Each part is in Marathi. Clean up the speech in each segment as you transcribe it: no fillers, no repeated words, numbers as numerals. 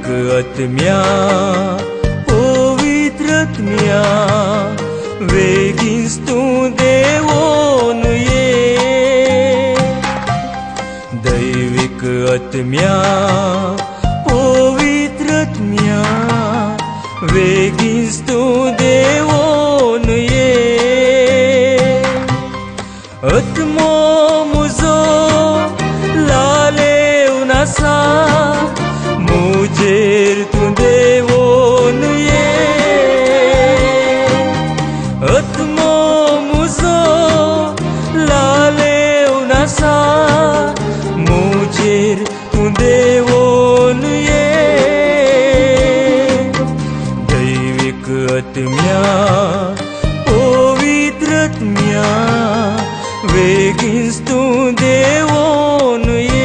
आत्म्या पवित्र आत्म्या वेगीच तूं देवोन ये दैविक आत्म्या पवित्र आत्म्या वेगीच तूं देवोन ये आत्मो म्हजो लालेवन आसा मुजेर तूं देवोन ये आत्मो म्हजो लालेवन आसा मुजेर तूं देवोन ये दैविक आत्म्या पवित्र आत्म्या वेगीच तूं देवोन ये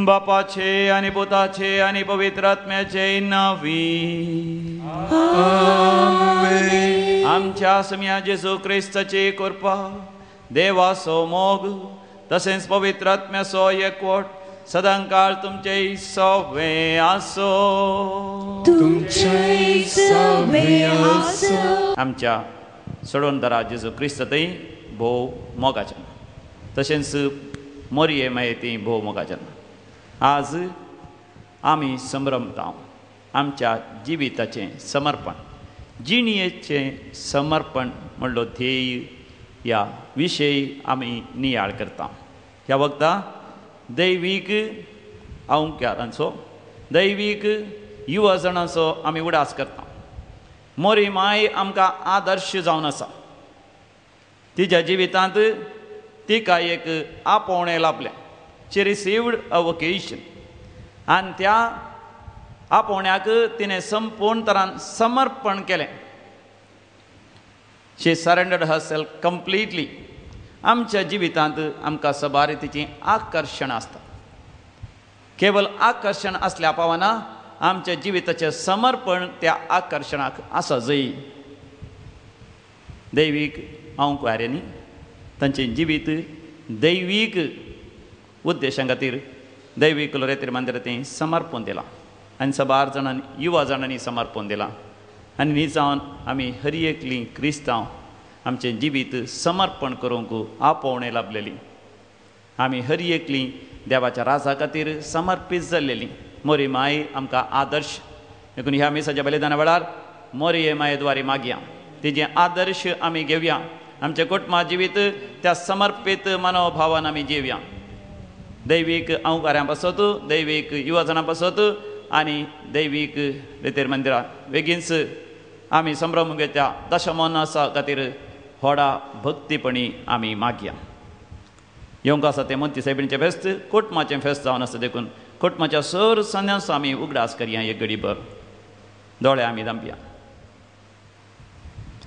बापाचे आणि पुताचे आणि पवित्र आत्म्याचे नावी आमेन. आमच्या सम्या जेजू ख्रिस्ताची कृपा देवाचो मोग तसेच पवित्र आत्म्याचो एकवट सदांकाळ तुमचे सवे आसो. आमच्या सोडवणदारा जेजू ख्रिस्ततय भोव मोगाचें तशेंच मोरये मायेती भोव मोगाचें आज आमी संभ्रमता आमच्या जिविताचें समर्पण जिणयेचें समर्पण म्हणलो ध्येय ह्या विशयी आमी नियाळ करता. ह्या वखदा दैवीक अवंक्यारांचो दैवीक युवजनांचो आमी उडास करता. मोरी माय आमकां आदर्श जावन आसा. तिच्या जिवितांत तिका एक आपोवणें लाभलें. शी रिसिव्ड अ वोकेशन आनी त्या आपोवण्याक तिणें संपूर्ण तरान समर्पण केलें. शी सरेंडर्ड हरसेल्फ कंप्लीटली. आमच्या जिवितांत आमकां सबारितीचीं आकर्शण आसता. केवळ आकर्शण असल्या पावना आमच्या जिविताचें समर्पण त्या आकर्शणाक आसा जाय. दैवीक अवंक्याऱ्यांनी तांचें जिवीत दैवीक उद्देशां खातीर दैवीक लोरेतीर मंदिरांत समर्पण दिलां आनी सबार जाणांनी युवा जाणांनी समर्पण दिलां. आनी न्ही जावन आमी हर एकलीं क्रिस्तांव आमचें जिवीत समर्पण करूंक आपोवणें लाभलेलीं. आमी हर एकलीं देवाच्या राजा खातीर समर्पीत जाल्लेलीं. मोरी माय आमकां आदर्श देखून ह्या मिसाच्या बलिदाना वेळार मोरये मायेद्वारे मागया, तिजे आदर्श आमी घेवया. आमचें कुटुंबा जिवीत त्या समर्पीत मनोभावान आमी जिवया. दैवीक अवकाऱ्यां पासत, दैवीक युवजनां पासत आनी दैवीक रितेर मंदिरां बेगीनच आमी संभ्रमूंक घेता दशमोन्नसा खातीर व्हडा भक्तीपणी आमी मागया. येवंक आसा तें मोती सायबिणीचें फेस्त कुटुंबाचें फेस्त जावन आसा देखून कुटुंबाच्या सर सन्यास आमी उगडास करया. एक घडीभर दोळे आमी धांपया.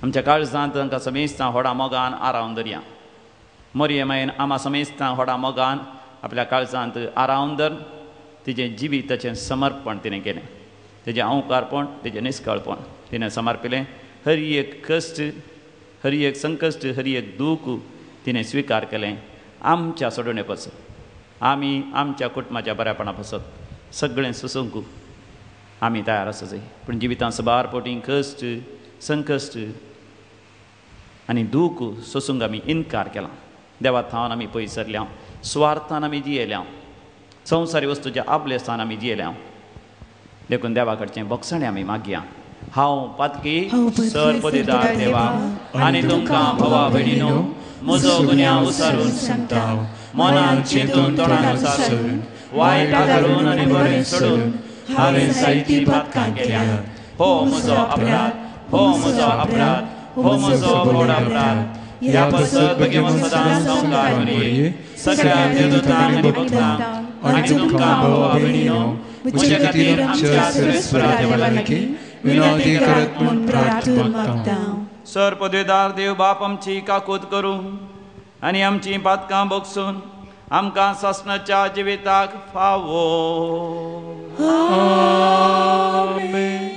आमच्या काळजांत तांकां समेस्तां व्हडा मोगान आरावन धरया. मोरये मायेन आमा समेस्तां व्हडा मोगान आपल्या काळजांत आरावन धर. तिजें जिविताचें समर्पण तिणें केलें, तेजें अवकारपण, तेजें निश्कळपण तिणें समर्पिलें. हर एक कश्ट, हर एक संकश्ट, हर एक दूख तिणें स्विकार केलें. आमच्या सोडून पासत आमी आमच्या कुटुंबाच्या बऱ्यापणा पासत सगळें सुसूंक आमी तयार आसा जाय. पूण जिवितांत सबार पोटी कश्ट, संकश्ट आनी दूख सोसूंक आमी इन्कार केला. देवा थावन आमी पयस सरल्या, स्वार्थान आमी जियेल्या, संवसारी वस्तूच्या आपले स्थान आमी जियेल्या. देखून देवा कडचें बोगसणें आमी मागया. हांव पातकी सरपदीदार देवा आनी तुमकां भवा भयणीनो म्हजो गुन्यांव उसारून सांगता. मनान चिंतून तोंडान उसारून वायट करून आनी बरें सोडून हांवें जायतीं पातकां केल्यात. हो म्हजो अपराध, हो म्हजो अपराध, हो म्हजो व्हड अपराध. ह्या पसत भगवंत सदांच संवकार करी सगळ्या देवदूतांक आनी भक्तांक आनी तुमकां भवा भयणीनो म्हजे खातीर आमच्या सुरेस्परा देवालागी विनोदी करत म्हूण प्रार्थना मागता. सर पदवीदार देव बाप आमची काकूत करूं आनी आमची पातकां बोगसून आमकां ससनाच्या जिविताक फावो. आमेन.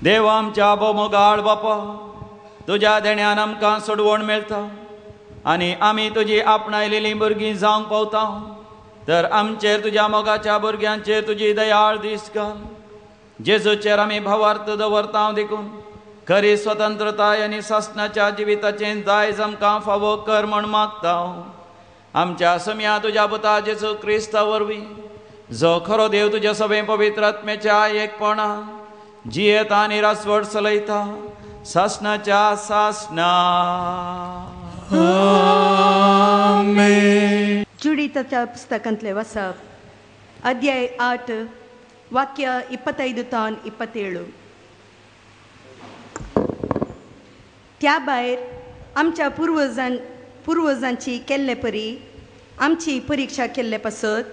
देव आमच्या मोगाळ बापा, तुज्या देण्यान आमकां सोडवण मेळटा आनी आमी तुजी आपणायलेलीं भुरगीं जावंक पावता. तर आमचेर तुज्या मोगाच्या भुरग्यांचेर तुजी दयाळ दीस घाल. जेजूचेर आमी भावार्थ दवरता देखून खरी स्वतंत्रताय आनी सासणाच्या जिविताचें दायज आमकां फावो कर म्हण मागता. आमच्या सम्या तुज्या पुता जेजू क्रिस्ता वरवीं जो खरो देव तुज्या सभे पवित्र आत्म्याच्या एकपणा जियेता आनी रासवड चलयता सासणाच्या सासणा. आमेन. जुडिताच्या पुस्तकांतले वचप अध्याय 8 वाक्य 25 to 27. त्या भायर आमच्या पुर्वजांची केल्ले परी आमची परिक्षा केल्ले पासत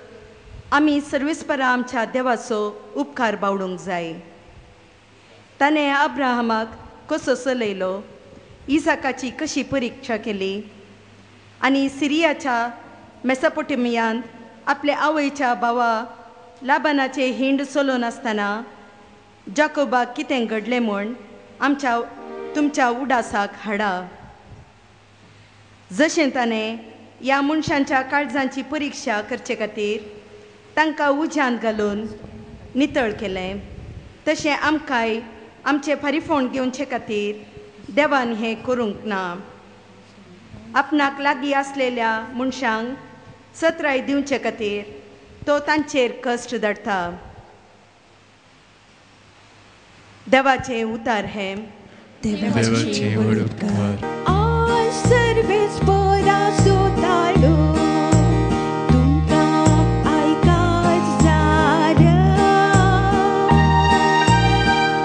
आमी सर्वेस्परा आमच्या देवाचो उपकार बावडूंक जाय. ताणें अब्राहमाक कसो चलयलो, इसाकाची कशी परिक्षा केली आनी सिरियाच्या मेसोपोटेमियांत आपल्या आवयच्या भावा लाबानाचे हिंड चलोवन आसतना जाकोबाक कितें घडलें म्हूण तुमच्या उडासाक हाडा. जशें ताणें ह्या मनशांच्या काळजांची परिक्षा करचे खातीर तांकां उज्यांत घालून नितळ केलें, तशें आमकांय आमचे फारीफोण घेवचे खातीर देवान हें करूंक ना. आपणाक लागीं आसलेल्या मनशांक सत्राय दिवचे खातीर तो तांचेर कश्ट धाडटा. देवाचे उतार हे देवाचे वडुकार. सर्वेस बरा सोताळो तुमकां आयकाच जाय.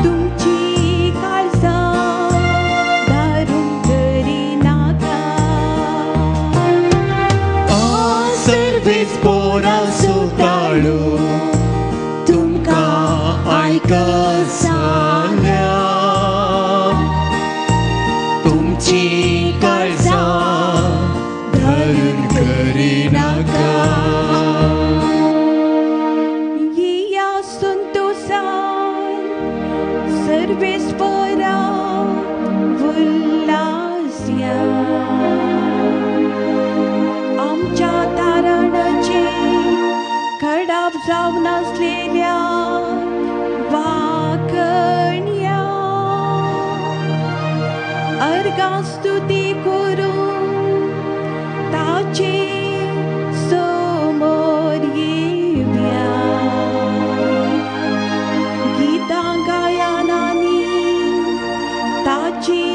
तुमची काळजां दारूण करिनाका. सर्वेस बरा सोताळो तुमकां आयकाच जाल्या. तुमची काळजां धरून करिनाका. या संतोषान सर्वेस्परा उल्हास्या. आमच्या तारणाचे खडाप जावन आसलेल्या वाकण्या अर्गां स्तुती करून ताचे समोर येवया. गितां गायनांनी ताची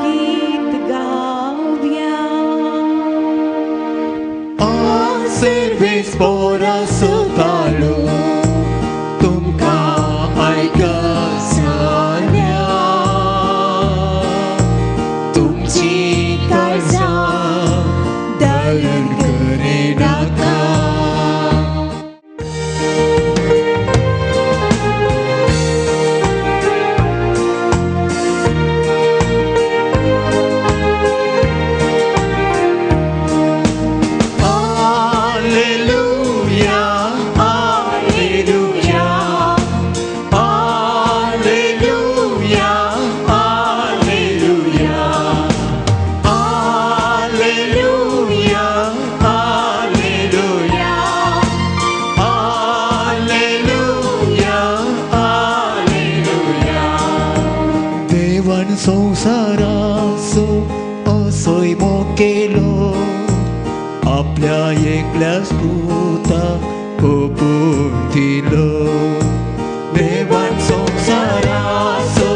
गीत गावया. सर्वेस बरा सोताळो तुमकां आयकाच जाल्या. तुमची काळजां दारूण करिनाका. संसाराचो असोय केलो आपल्या एकल्याच पुताक ओपून दिलो. देवान संसाराचो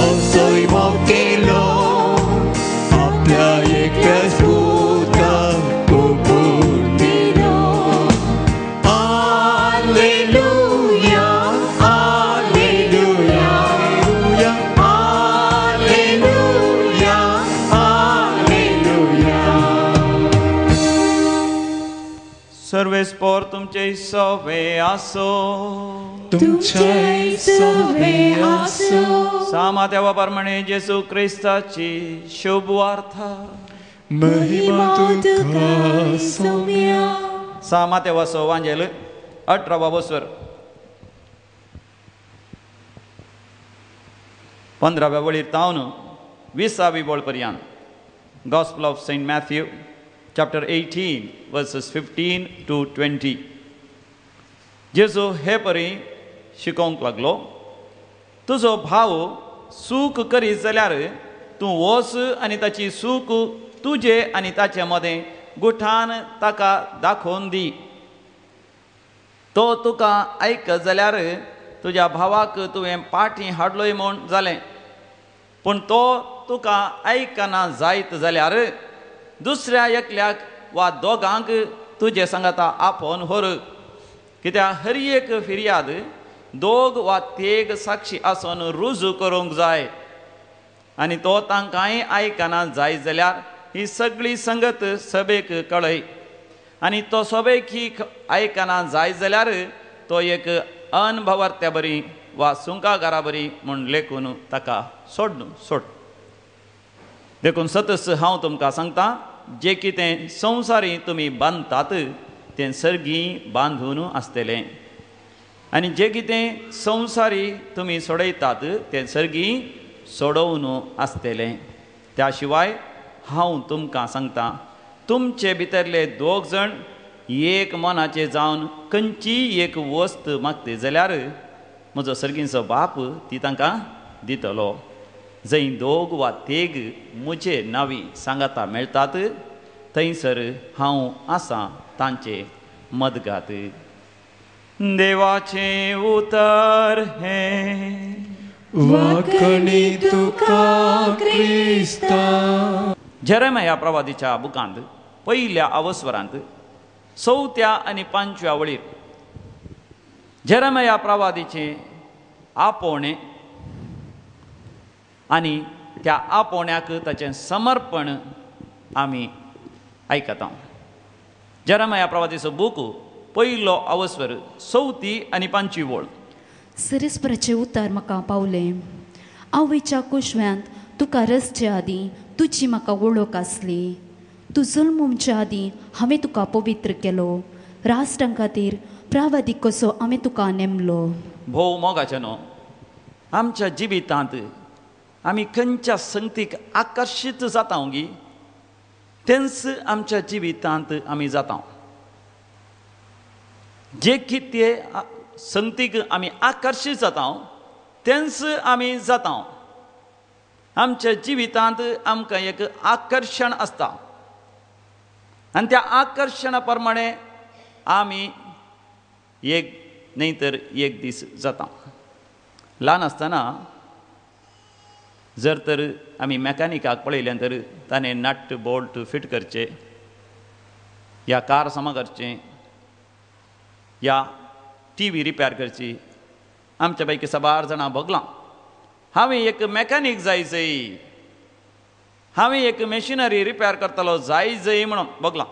असोय केलो आपल्या एकल्याच पुताक ओपून दिलो. Hallelujah hallelujah hallelujah hallelujah. सर्वेस्पोर तुमचे सवे आसो. तुमचे सवे आसो. सामा देवा प्रमाणे जेजू क्रिस्ताची शुभ वार्ता. महिमा तुका सौम्या. सामा देवा वांजेल 18 वस्वर. 15व्या वळीर तावन 20वी वळ पर्यंत. Gospel of St. Matthew, chapter 18, verses 15 to 20. जेजू हे परी शिकोवंक लागलो, तुजो भाव सूख करीत जाल्यार तूं वच आनी ताची सूख तुजे आनी ताचे मदें गुठान ताका दाखोवन दी. तो तुका आयकत जाल्यार तुज्या भावाक तुवें पाटी हाडलोय म्हूण जालें. पूण तो तुका आयकना जायत जाल्यार दुसऱ्या एकल्याक वा दोगांक तुजे सांगाता आपोवन व्हर. कित्याक हर एक फिर्याद 2 वा 3 साक्षी आसून रुजू करूंक जाय. आनी तो तांकांय आयकना जायत जाल्यार ही सगळी संगत सभेक कळय. आनी तो सभेक ही आयकना जायत जाल्यार तो एक अनभवर्त्या बरी वा सुंकागारा बरी म्हूण लेखून ताका सोड. देखून सतस हांव तुमकां सांगता, जे कितें संवसारी तुमी बांदतात तें सर्गी बांदून आसतलें, आनी जे कितें संवसारी तुमी सोडयतात तें सर्गी सोडोवन आसतलें. त्या शिवाय हांव तुमकां सांगता, तुमचे भितरले 2 जण एक मनाचे जावन खंयची एक वस्त मागते जाल्यार म्हजो सर्गीचो बाप ती तांकां दितलो. जंय 2 वा 3 म्हजे नांवी सांगाता मेळटात थंयसर हांव आसां तांचे मदगात. देवाचे उतर हे वाकणी तुका क्रिस्ता. जेरेमिया प्रवादीच्या बुकांत 1ल्या अवस्वरांत 4थ्या आनी 5व्या वळीर जेरेमिया प्रवादीचे आपोवणे आनी त्या आपोवण्याक ताचें समर्पण आमी आयकता. जेरेमिया प्रवादीचो बूक 1लो अवस्वर 4थी आनी 5वी वळ. सिरिस्पराचें उतर म्हाका पावलें. हांव वयच्या कुशव्यांत तुका रसचे आदीं तुजी म्हाका वळख आसली. तूं जल्मच्या आदीं हांवें तुका पवित्र केलो. राष्ट्रां खातीर प्रावादीक कसो हांवें तुका नेमलो. भोव मोगाचे न्हू, आमच्या जिवितांत आमी खंयच्या संगतीक आकर्शीत जाता गी तेंच आमच्या जिवितांत आमी जाता. जे कितें संगतीक आमी आकर्शीत जाता तेंच आमी जाता. आमच्या जिवितांत आमकां एक आकर्शण आसता आनी त्या आकर्शणा प्रमाणे आमी एक न्ही तर एक दीस जाता. ल्हान आसतना जर तर आमी मॅकॅनिकाक पळयलें तर ताणें नट बोल्ट फिट करचे, या कार समा करचें, या TV रिपेर करची. आमच्या पैकी 12 जाणां भोगलां. हांवें एक मॅकॅनीक जायचंय, हांवें एक मशिनरी रिपेर करतलो जाय म्हणून भोगलां.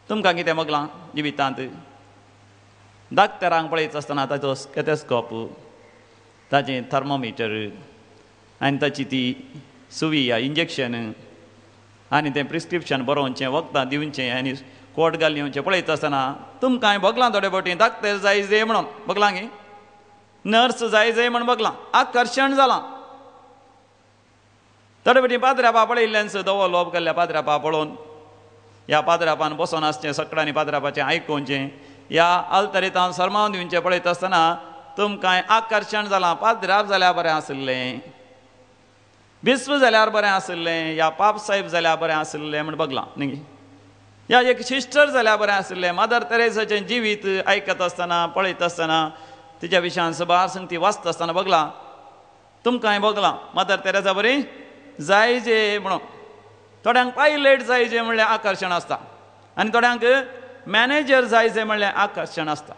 तुमकां कितें भोगलां जिवितांत? डाक्टरांक पळयत आसतना ताचो स्टेथोस्कोप, ताचें थर्मोमिटर आनी ताची ती सुवी या इंजेक्शन आनी तें प्रिस्क्रिप्शन बरोवचें, वखदां दिवचें आनी कोट घालून येवचें पळयत आसतना तुमकां भोगलां थोडे फावटी डाक्टर जाय म्हणून भोगलां गे, नर्स जाय म्हणून भोगलां. आकर्शण जालां. थोडे फावटी पाद्र्यापा पळयल्ल्यान दवो लोप केल्ल्या पाद्र्यापा पळोवन ह्या पाद्र्यापान बसून आसचें, सकाळीं पाद्र्यापाचें आयकुचें, ह्या अल्तरेतान सरमावन दिवचें पळयत आसतना तुमकां आकर्शण जालां. पाद्र्याप जाल्यार बरें आसलें, बिस्व जाल्यार बरें आसलें, या पाप साहेब जाल्यार बरें आसलें म्हण भोगलां न्ही. या एक सिस्टर जाल्यार बरें आसलें. मदर तेरेसाचें जिवीत आयकत आसतना पळयत आसतना तिच्या विशयान सबार संगती वाचता आसतना भोगलां. तुमकांय भोगलां मदर तेरेसा बरी जायजे म्हणून. थोड्यांक पायलट जायजे म्हणल्यार आकर्शण आसता आनी थोड्यांक मॅनेजर जायजे म्हणल्यार आकर्शण आसता.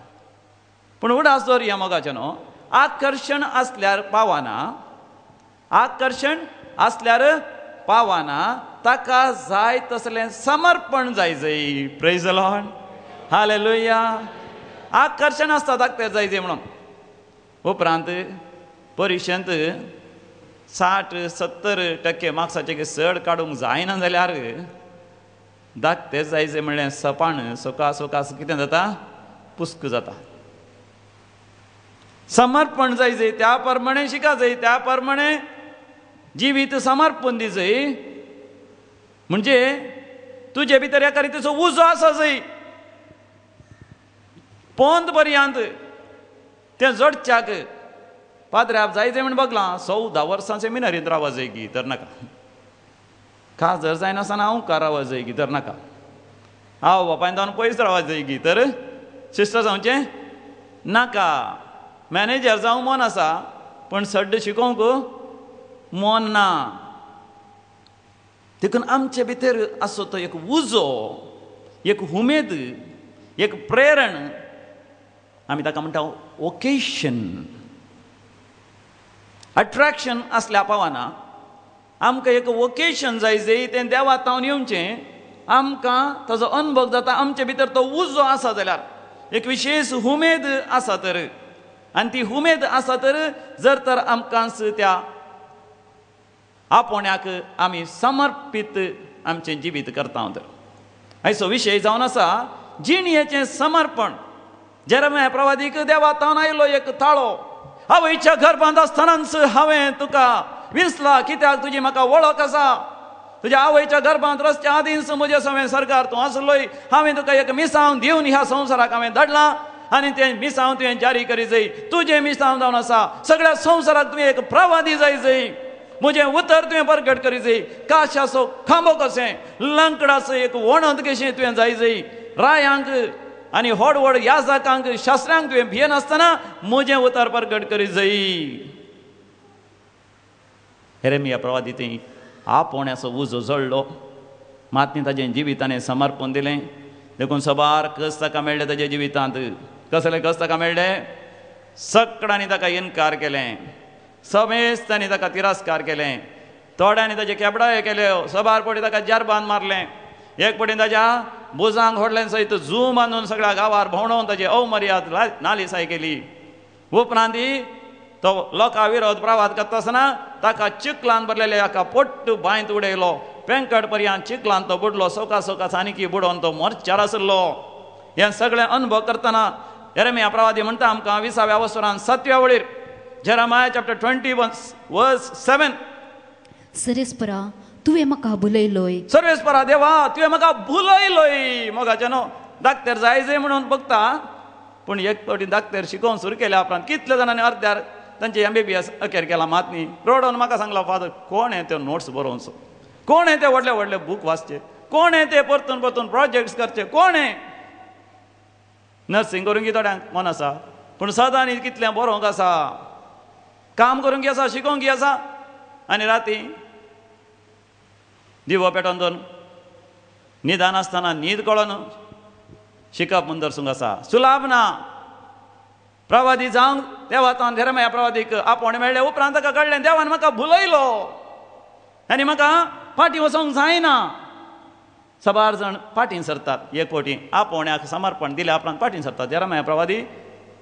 पूण उडास दवर ह्या मोगाचें न्हू, आकर्शण आसल्यार पावना, आकर्शण आसल्यार पावना, ताका जाय तसलें समर्पण जाय. Praise the lord, hallelujah. आकर्शण आसता ताका जायजे म्हणून. उपरांत परिक्षेंत 60-70% मार्क्साचे चड काडूंक जायना जाल्यार धाकटे जायचे म्हणल्यार सपाण सोका कितें जाता, पुस्क जाता. समर्पण जायचंय त्या प्रमाणे शिकायचंय, त्या प्रमाणे जिवीत समर्पण दिजय. म्हणजे तुझे भितर एका रितीचो उजो आसा जंय पोंद पर्यंत ते जोडच्याक पाद्र्याप जायचें म्हण बगलां 14 वर्सां सेमिनारींत रावा जाय की तर नाका. खासदार जायनासतना हांव कार रावा जाय की तर नाका. हांव बापायन जावन पयस रावा जाय की तर सिस्टर जावचें नाका. मॅनेजर जावं मन आसा पण सड्ड शिकोवंक मन ना. देखून आमचे भितर आसो तो एक उजो, एक उमेद, एक प्रेरण, आमी ताका म्हणटा ओकेशन. अट्रॅक्शन असल्या पावाना आमकां एक वोकेशन जाय जंय तें देवा तावन येवचें. आमकां ताजो अनुभव जाता. आमचे भितर तो उजो आसा जाल्यार, एक विशेष उमेद आसा तर, आनी ती उमेद आसा तर जर तर आमकांच त्या आपोण्याक आमी समर्पीत आमचें जिवीत करता तर. आयचो विशय जावन आसा जिणयेचें समर्पण. जेरेमिया प्रवादीक देवा तावन आयलो एक ताळो. आवयच्या गर्भांत आसतनाच हांवें तुका विसला, कित्याक तुजी म्हाका वळख आसा. तुज्या आवयच्या गर्भांत रस्त्या आदींच म्हजे सवें सरकार तूं आसलोय. हांवें तुका एक मिसांव दिवन ह्या संवसाराक हांवें धाडलां आनी तें मिसांव तुवें जारी करी जाय. तुजें मिसांव जावन आसा सगळ्या संवसाराक तुवें एक प्रवादी जाय जंय म्हजें उतर तुवें परगट करी जाय. काशाचो खांबो कशें, लंकडाचो एक वणत कशें तुवें जाय जंय. रायांक आनी व्हड व्हड याजकांक शास्त्रांक तुवें भियेनासतना म्हजें उतर परगट करी जाय. येरेमिया प्रवादी थंय आपोण्याचो उजो जळ्ळो. मातनी ताजें जिवितांनी समर्पण दिलें. देखून सबार कस ताका मेळ्ळे ताच्या जिवितांत. कसले कस ताका मेळ्ळे? सगळ्यांनी ताका इन्कार केलें, समेस्त तांणी ताका तिरस्कार केलें. थोड्यांनी ताचे केबडाय केल्यो, सबार पटी ताका जरबान मारलें. एक पटीन ताच्या बुजांक व्हडलें सयत झू बांदून सगळ्या गांवार भोंवडोवन ताची अवमर्याद नालिसाय केली. उपरांत तो लोकां विरोध प्रवाद करता आसतना ताका चिखलान भरलेले एका पोट्ट बांयत उडयलो. पेंकट पर्यंत चिखलान तो बुडलो. सोका सोकाच आनीक बुडोवन तो मोर्चार आसलो. हें सगळें अनुभव करतना येरेमिया प्रवादी म्हणटा आमकां 20व्या वसुरान 7व्या वळीर जेरेमिया चॅप्टर 21 वर्स 7. सरेस्परा तुवें म्हाका भुलयलोय. सर्वेस्परा देवा तुवें म्हाका भुलयलोय. मोगाचें न्हू धाकटेर जाय जाय म्हणून बघता. पूण एक फावटी धाकटेर शिकोवन सुरू केल्या उपरांत कितले जाणांनी अर्द्यार तांचे MBBS अखेर केला. मातनी रोडोन म्हाका सांगला फादर कोण हे ते नोट्स बरोवचो, कोण हे ते व्हडले व्हडले बूक वाचचे, कोण हे ते परतून परतून प्रोजेक्ट्स करचे, कोण हे. नर्सिंग करूंक थोड्यांक मन आसा पूण सदां कितलें बरोवंक आसा, काम करूंक आसा, शिकोवंक आसा. आनी राती दिवो पेटोवन दवरून निदान आसतना न्हीद कळोन शिकप म्हूण दर्सूंक आसा. सुलाभ ना. प्रवादी जावंक देवा तावन येरेमिया प्रवादीक आपोवणें मेळ्ळें. उपरांत ताका कळ्ळें देवान म्हाका भुलयलो आनी म्हाका फाटीं वचोंक जायना. सबार जाण फाटीं सरतात. एक फावटी आपोवण्याक समर्पण दिल्या उपरांत फाटीं सरतात. येरेमिया प्रवादी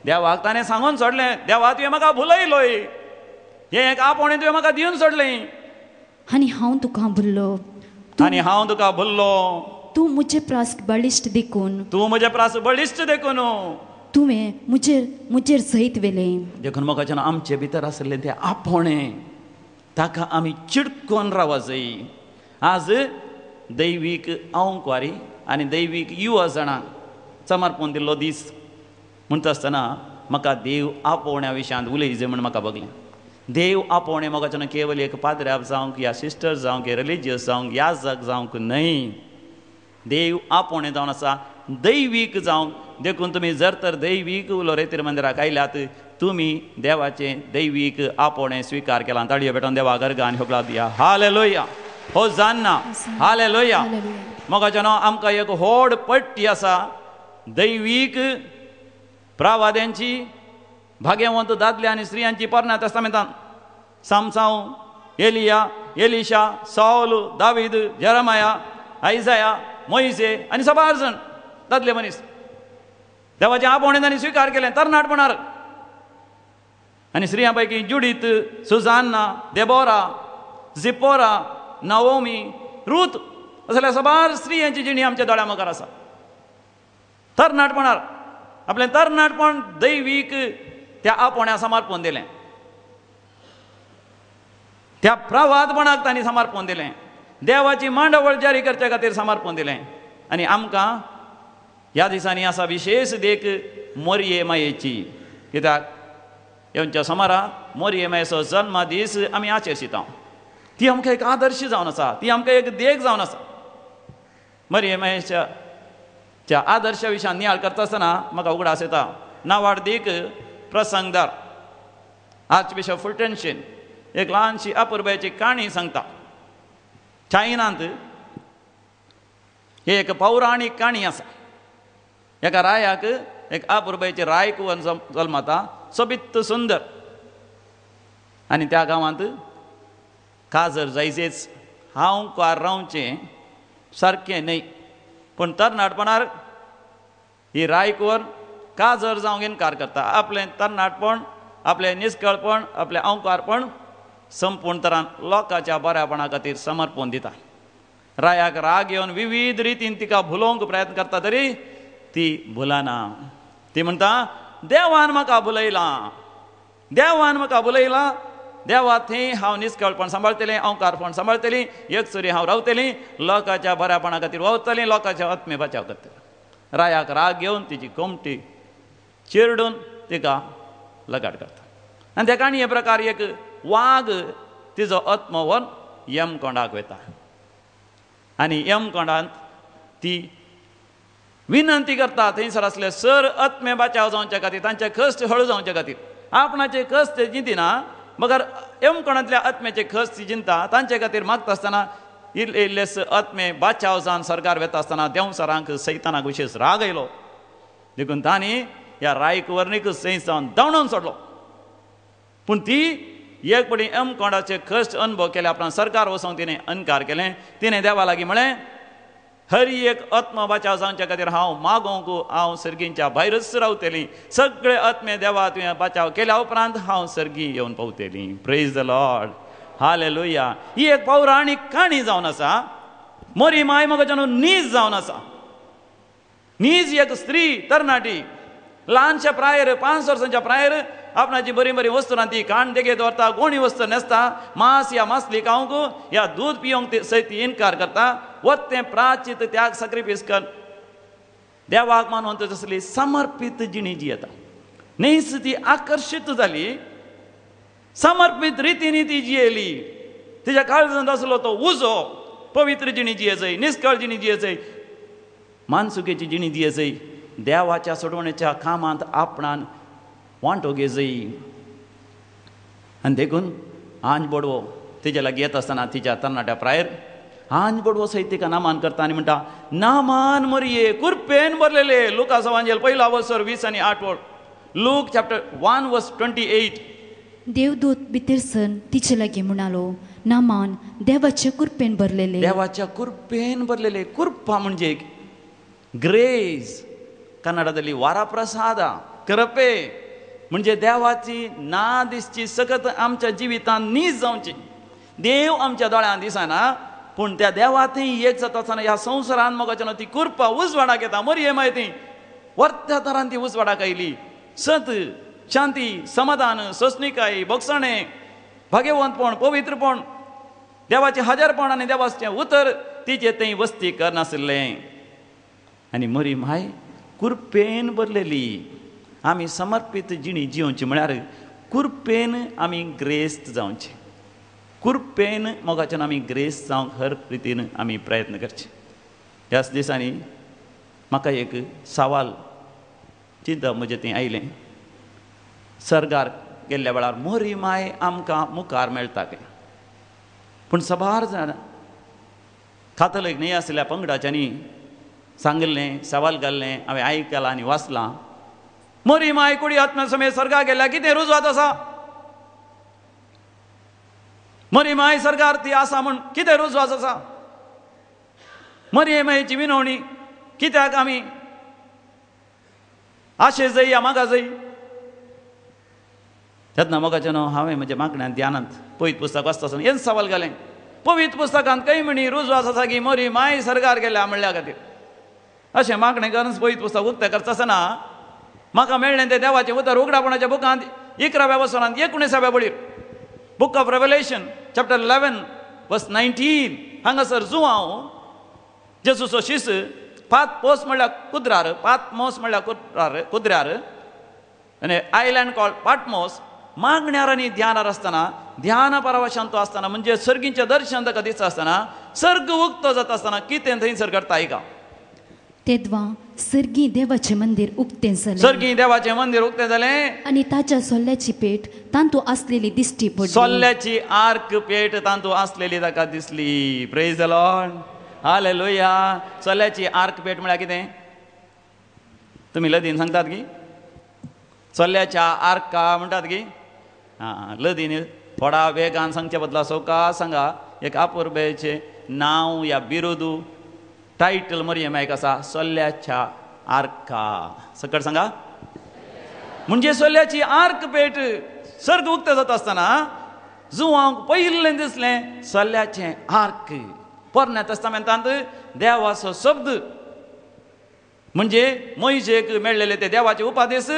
देवाक ताणें सांगून सोडलें देवा तुवें म्हाका भुलयलोय, हें एक आपोवणें तुवें म्हाका दिवन सोडलें आनी हांव तुका भुल्लो. आनी हांव तुका भुल्लो. तूं म्हजे प्रास बळिश्ट देखून, तूं म्हजे प्रास बळिश्ट देखून तुवें मुजेर सयत वेलें. देखून मोगाचें आमचे भितर आसलें तें आपोवणें ताका आमी चिडकोन रावूंक जाय. आज दैवीक आंवकवारी आनी दैवीक युवा जाणांक समर्पण दिल्लो दीस म्हणटा आसतना म्हाका देव आपोवण्या विशयांत उलयचें म्हण म्हाका बगलें. देव आपोवणें मोगाचें केवल एक पाद्र्याप जावंक या सिस्टर जावंक या रिलिजियस जावंक याजक जावंक न्हय. देव आपोवणें जावन आसा दैवीक जावंक. देखून तुमी जर तर दैवीक उलो रेतीर मंदिराक आयल्यात तुमी देवाचें दैवीक आपोवणें स्विकार केलां. ताळयो पेटोवन देवा गर्गान होगला दिया. Hallelujah, होसान्ना, hallelujah. मोगाचें आमकां एक व्हड पट्टी आसा दैवीक प्रावाद्यांची, भाग्यवंत दादले आनी स्त्रियांची पोरण्या तेस्तामेंतांत. सामसांव, एलिया, एलिशा, सौल, दावीद, जेरेमिया, आयजाया, मोइसे आनी सबार जाण दादले मनीस देवाचें आपोवणें तांणी स्विकार केलें तरणाटपणार. आनी स्त्रियां पैकी जुडीत, सुजान्ना, देबोरा, झिपोरा, नवोमी, रूथ असल्या सबार स्त्रियांची जिणी आमच्या दोळ्या मुखार आसा. तरणाटपणार आपलें तरणाटपण दैवीक त्या आपोण्या समर्पण दिलें, त्या प्रवादपणाक तांणी समर्पण दिलें, देवाची मांडवळ जारी करचे खातीर समर्पण दिलें. आनी आमकां ह्या दिसांनी आसा विशेष देख मोरये मायेची. कित्याक येवच्या सोमारा मोरये मायेचो जल्मा दीस आमी आचरशीता. ती आमकां एक आदर्श जावन आसा, ती आमकां एक देख जावन आसा. मोरये मायेच्या आदर्शा विशयान नियाळ करता आसतना म्हाका उगडास येता नावाडदीक प्रसंगदार आर्च बिशप फुलटनशेन एक ल्हानशी अपुरबायेची काणी सांगता. चायनांत ही एक पौराणीक काणी आसा. एका रायाक एक अपुरबायेची राय कुवन जल्मता, सोबित सुंदर. आनी त्या गांवांत काजर जायजेच हांव कार रावचें सारकें न्हय, पूण तरणाटपणार ही राय कुवन काजर जावंक इन्कार करता. आपलें तरणाटपण, आपलें निश्कळपण, आपलें अवकारपण संपूर्ण तरान लोकांच्या बऱ्यापणा खातीर समर्पण दिता. रायाक राग येवन विविध रितीन तिका भुलोवंक प्रयत्न करता तरी ती भुलना. ती म्हणटा देवान म्हाका भुलयलां, देवान म्हाका भुलयलां. देवा थंय हांव निश्कळपण सांबाळटलें, अवकारपण सांबाळटलीं, एकसुरी हांव रावतलीं, लोकांच्या बऱ्यापणा खातीर वावरतलीं, लोकांच्या आत्मे बचाव करतलीं. रायाक राग येवन तिची कोमटी चिरडून तिका लगाट करता. आनी त्या काणये प्रकार एक वाग तिजो आत्मो व्हरून यमकोंडाक वता. आनी यमकोंडांत ती विनंती करता थंयसर आसले सर आत्मे बचाव जावचे खातीर, तांचे कश्ट हळू जावचे खातीर. आपणाचे कश्ट जिंतिना, मगर यमकोंडांतल्या आत्म्याचे कश्ट जिंता, तांचे खातीर मागता आसतना इल्लेस आत्मे बचाव जावन सरकार वेता आसतना देंवसरांक सैतानाक विशेष राग आयलो. देखून तांणी ह्या रायक वर्णीक थंय जावन दवणून सोडलो. पूण ती एक पडी यमकोंडाचे कश्ट अनुभव केले उपरांत सरकार वचोंक तिणें इन्कार केलें. तिणें देवा लागीं म्हळें हरी एक आत्म बचाव जावचे खातीर हांव मागोंक हांव सर्गींच्या भायरच रावतलीं. सगळे आत्मे देवा तुवें बचाव केल्या उपरांत हांव सर्गी येवन पावतलीं. Praise the lord, hallelujah. ही एक पौराणीक काणी जावन आसा. मोरी माय मोगाच्यान नीज जावन आसा. नीज एक स्त्री तरणाटी ल्हानशा प्रायर 5 वर्सांच्या प्रायर आपणाची बरी बरी वस्तू ती काण देगेत व्हरता, गोणी वस्तू न्हेसता, मांस या मासली खावंक या दूध पिवंक सयत इन्कार करता. वत तें प्राचित त्याग सॅक्रिफायस कर देवाक मानून तसली समर्पीत जिणी जी येता. न्हयच ती आकर्शीत जाली, समर्पीत रितीनी ती जियेली. तिच्या काळजांत आसलो तो उजो पवित्र जिणी जियेचय, निश्कळ जिणी जियेचय, मानसुकेची जिणी जियेचय, देवाच्या सोडवणेच्या कामांत आपणान वांटो घेजय. आनी देखून आंज बडवो तिच्या लागीं येता आसतना तिच्या तरणाट्या प्रायर आंज बडवो सयत तिका नामान करता आनी म्हणटा नामान मोरये कुरपेन बरलेले. लुकास एवांजेल 1:20-8. Look chapter 1:28. देवदूत भितर सर तिचे लागीं म्हणालो नामान देवाच्या कुरपेन भरलेले. देवाच्या कुरपेन भरलेले. कुर्पा म्हणजे ग्रेस, कन्नडाದಲ್ಲಿ वरप्रसाद, कृपे म्हणजे देवाची ना दिसची सकत आमच्या जिवितांत नीज जावची. देव आमच्या दोळ्यांत दिसना, पूण त्या देवातय एक जाता आसतना ह्या संवसारांत मोगाच्यान ती कुर्पा उजवाडाक येता. मोरये माय ती वर्त्या तरान ती उजवाडाक आयली. सत, शांती, समाधान, सोंसणीकाय, भोगसणें, भाग्यवंतपण, पवित्रपण, देवाचें हजरपण आनी देवाचें उतर तिचे थंय वस्ती करनासलें. आनी मोरी माय कुरपेन भरलेली. आमी समर्पीत जिणी जिवची म्हळ्यार कुरपेन आमी ग्रेस्त जावचे. कुरपेन मोगाच्यान आमी ग्रेस जावंक हर रितीन आमी प्रयत्न करचे. ह्याच दिसांनी म्हाका एक सवाल चिंता म्हजे थंय आयलें. सर्गार गेल्ल्या वेळार मोरी माय आमकां मुखार मेळटा काय, पूण सबार जाण कातोलीक न्हय आसल्या पंगडाच्यांनी सांगिल्लें, सवाल घाल्लें, हांवें आयकलां आनी वाचलां. मोरी माय कुडी आत्म्या समेत सर्गाक गेल्या कितें रुजवात आसा? मोरी माय सर्गार ती आसा म्हूण कितें रुजवात आसा? मोरये मायेची विनवणी कित्याक आमी आशे जाय या मागा जाय? तेन्ना मोगाच्यान हांवें म्हज्या मागण्यांत ध्यानांत पवित्र पुस्तक वाचता आसतना हें सवाल घालें. पवित्र पुस्तकांत खंय म्हणी रुजवात आसा की मोरी माय सर्गार गेल्या म्हणल्या खातीर अशें मागणें करून पवित्र पुस्तक उक्तें करता आसतना म्हाका मेळ्ळें तें देवाचें उतर उगडापणाच्या बुकांत 11व्या वसनांत 19व्या बळीर बुक ऑफ रेवलेशन चॅप्टर 11 वर्स 19 हांगासर जुवांव जेजूचो शिस पातमोस म्हणल्यार कुद्रार, पातमोस म्हणल्यार कुद्रार आनी आयलँड कॉल्ड पाटमोस मागण्यार आनी ध्यानार आसतना ध्यान परवशांत तो आसतना म्हणजे सर्गींचें दर्शन ताका दिसता आसतना सर्ग उक्तो जाता आसतना कितें थंयसर घडटा आयका. तेदवा सर्गी देवाचें मंदिर उक्तें जालें. सर्गी देवाचें मंदिर उक्तें जालें आनी ताच्या सोल्ल्याची पेट तांतू आसलेली दिश्टी पडली. सोल्ल्याची आर्क पेट तांतू आसलेली ताका दिसली. Praise the lord, hallelujah. सोल्ल्याची आर्क पेट म्हळ्यार कितें तुमी लदीन सांगतात की सोल्ल्याच्या आर्का म्हणटात की लदीन थोडा वेगान सांगच्या बदला सवका सांगा. एक अपुर्बेचें नांव या बिरुदू टायटल मरियम एक आसा सोल्ल्याच्या आर्का. सकट सांगा. म्हणजे सोल्ल्याची आर्क पेट सर्ग उक्ते जाता आसतना जुवांक पयलें दिसलें सोल्ल्याचें आर्क. पोरण्या तस्तामेंतांत देवाचो शब्द म्हणजे मोइशेक मेळ्ळेले ते देवाचे उपादेश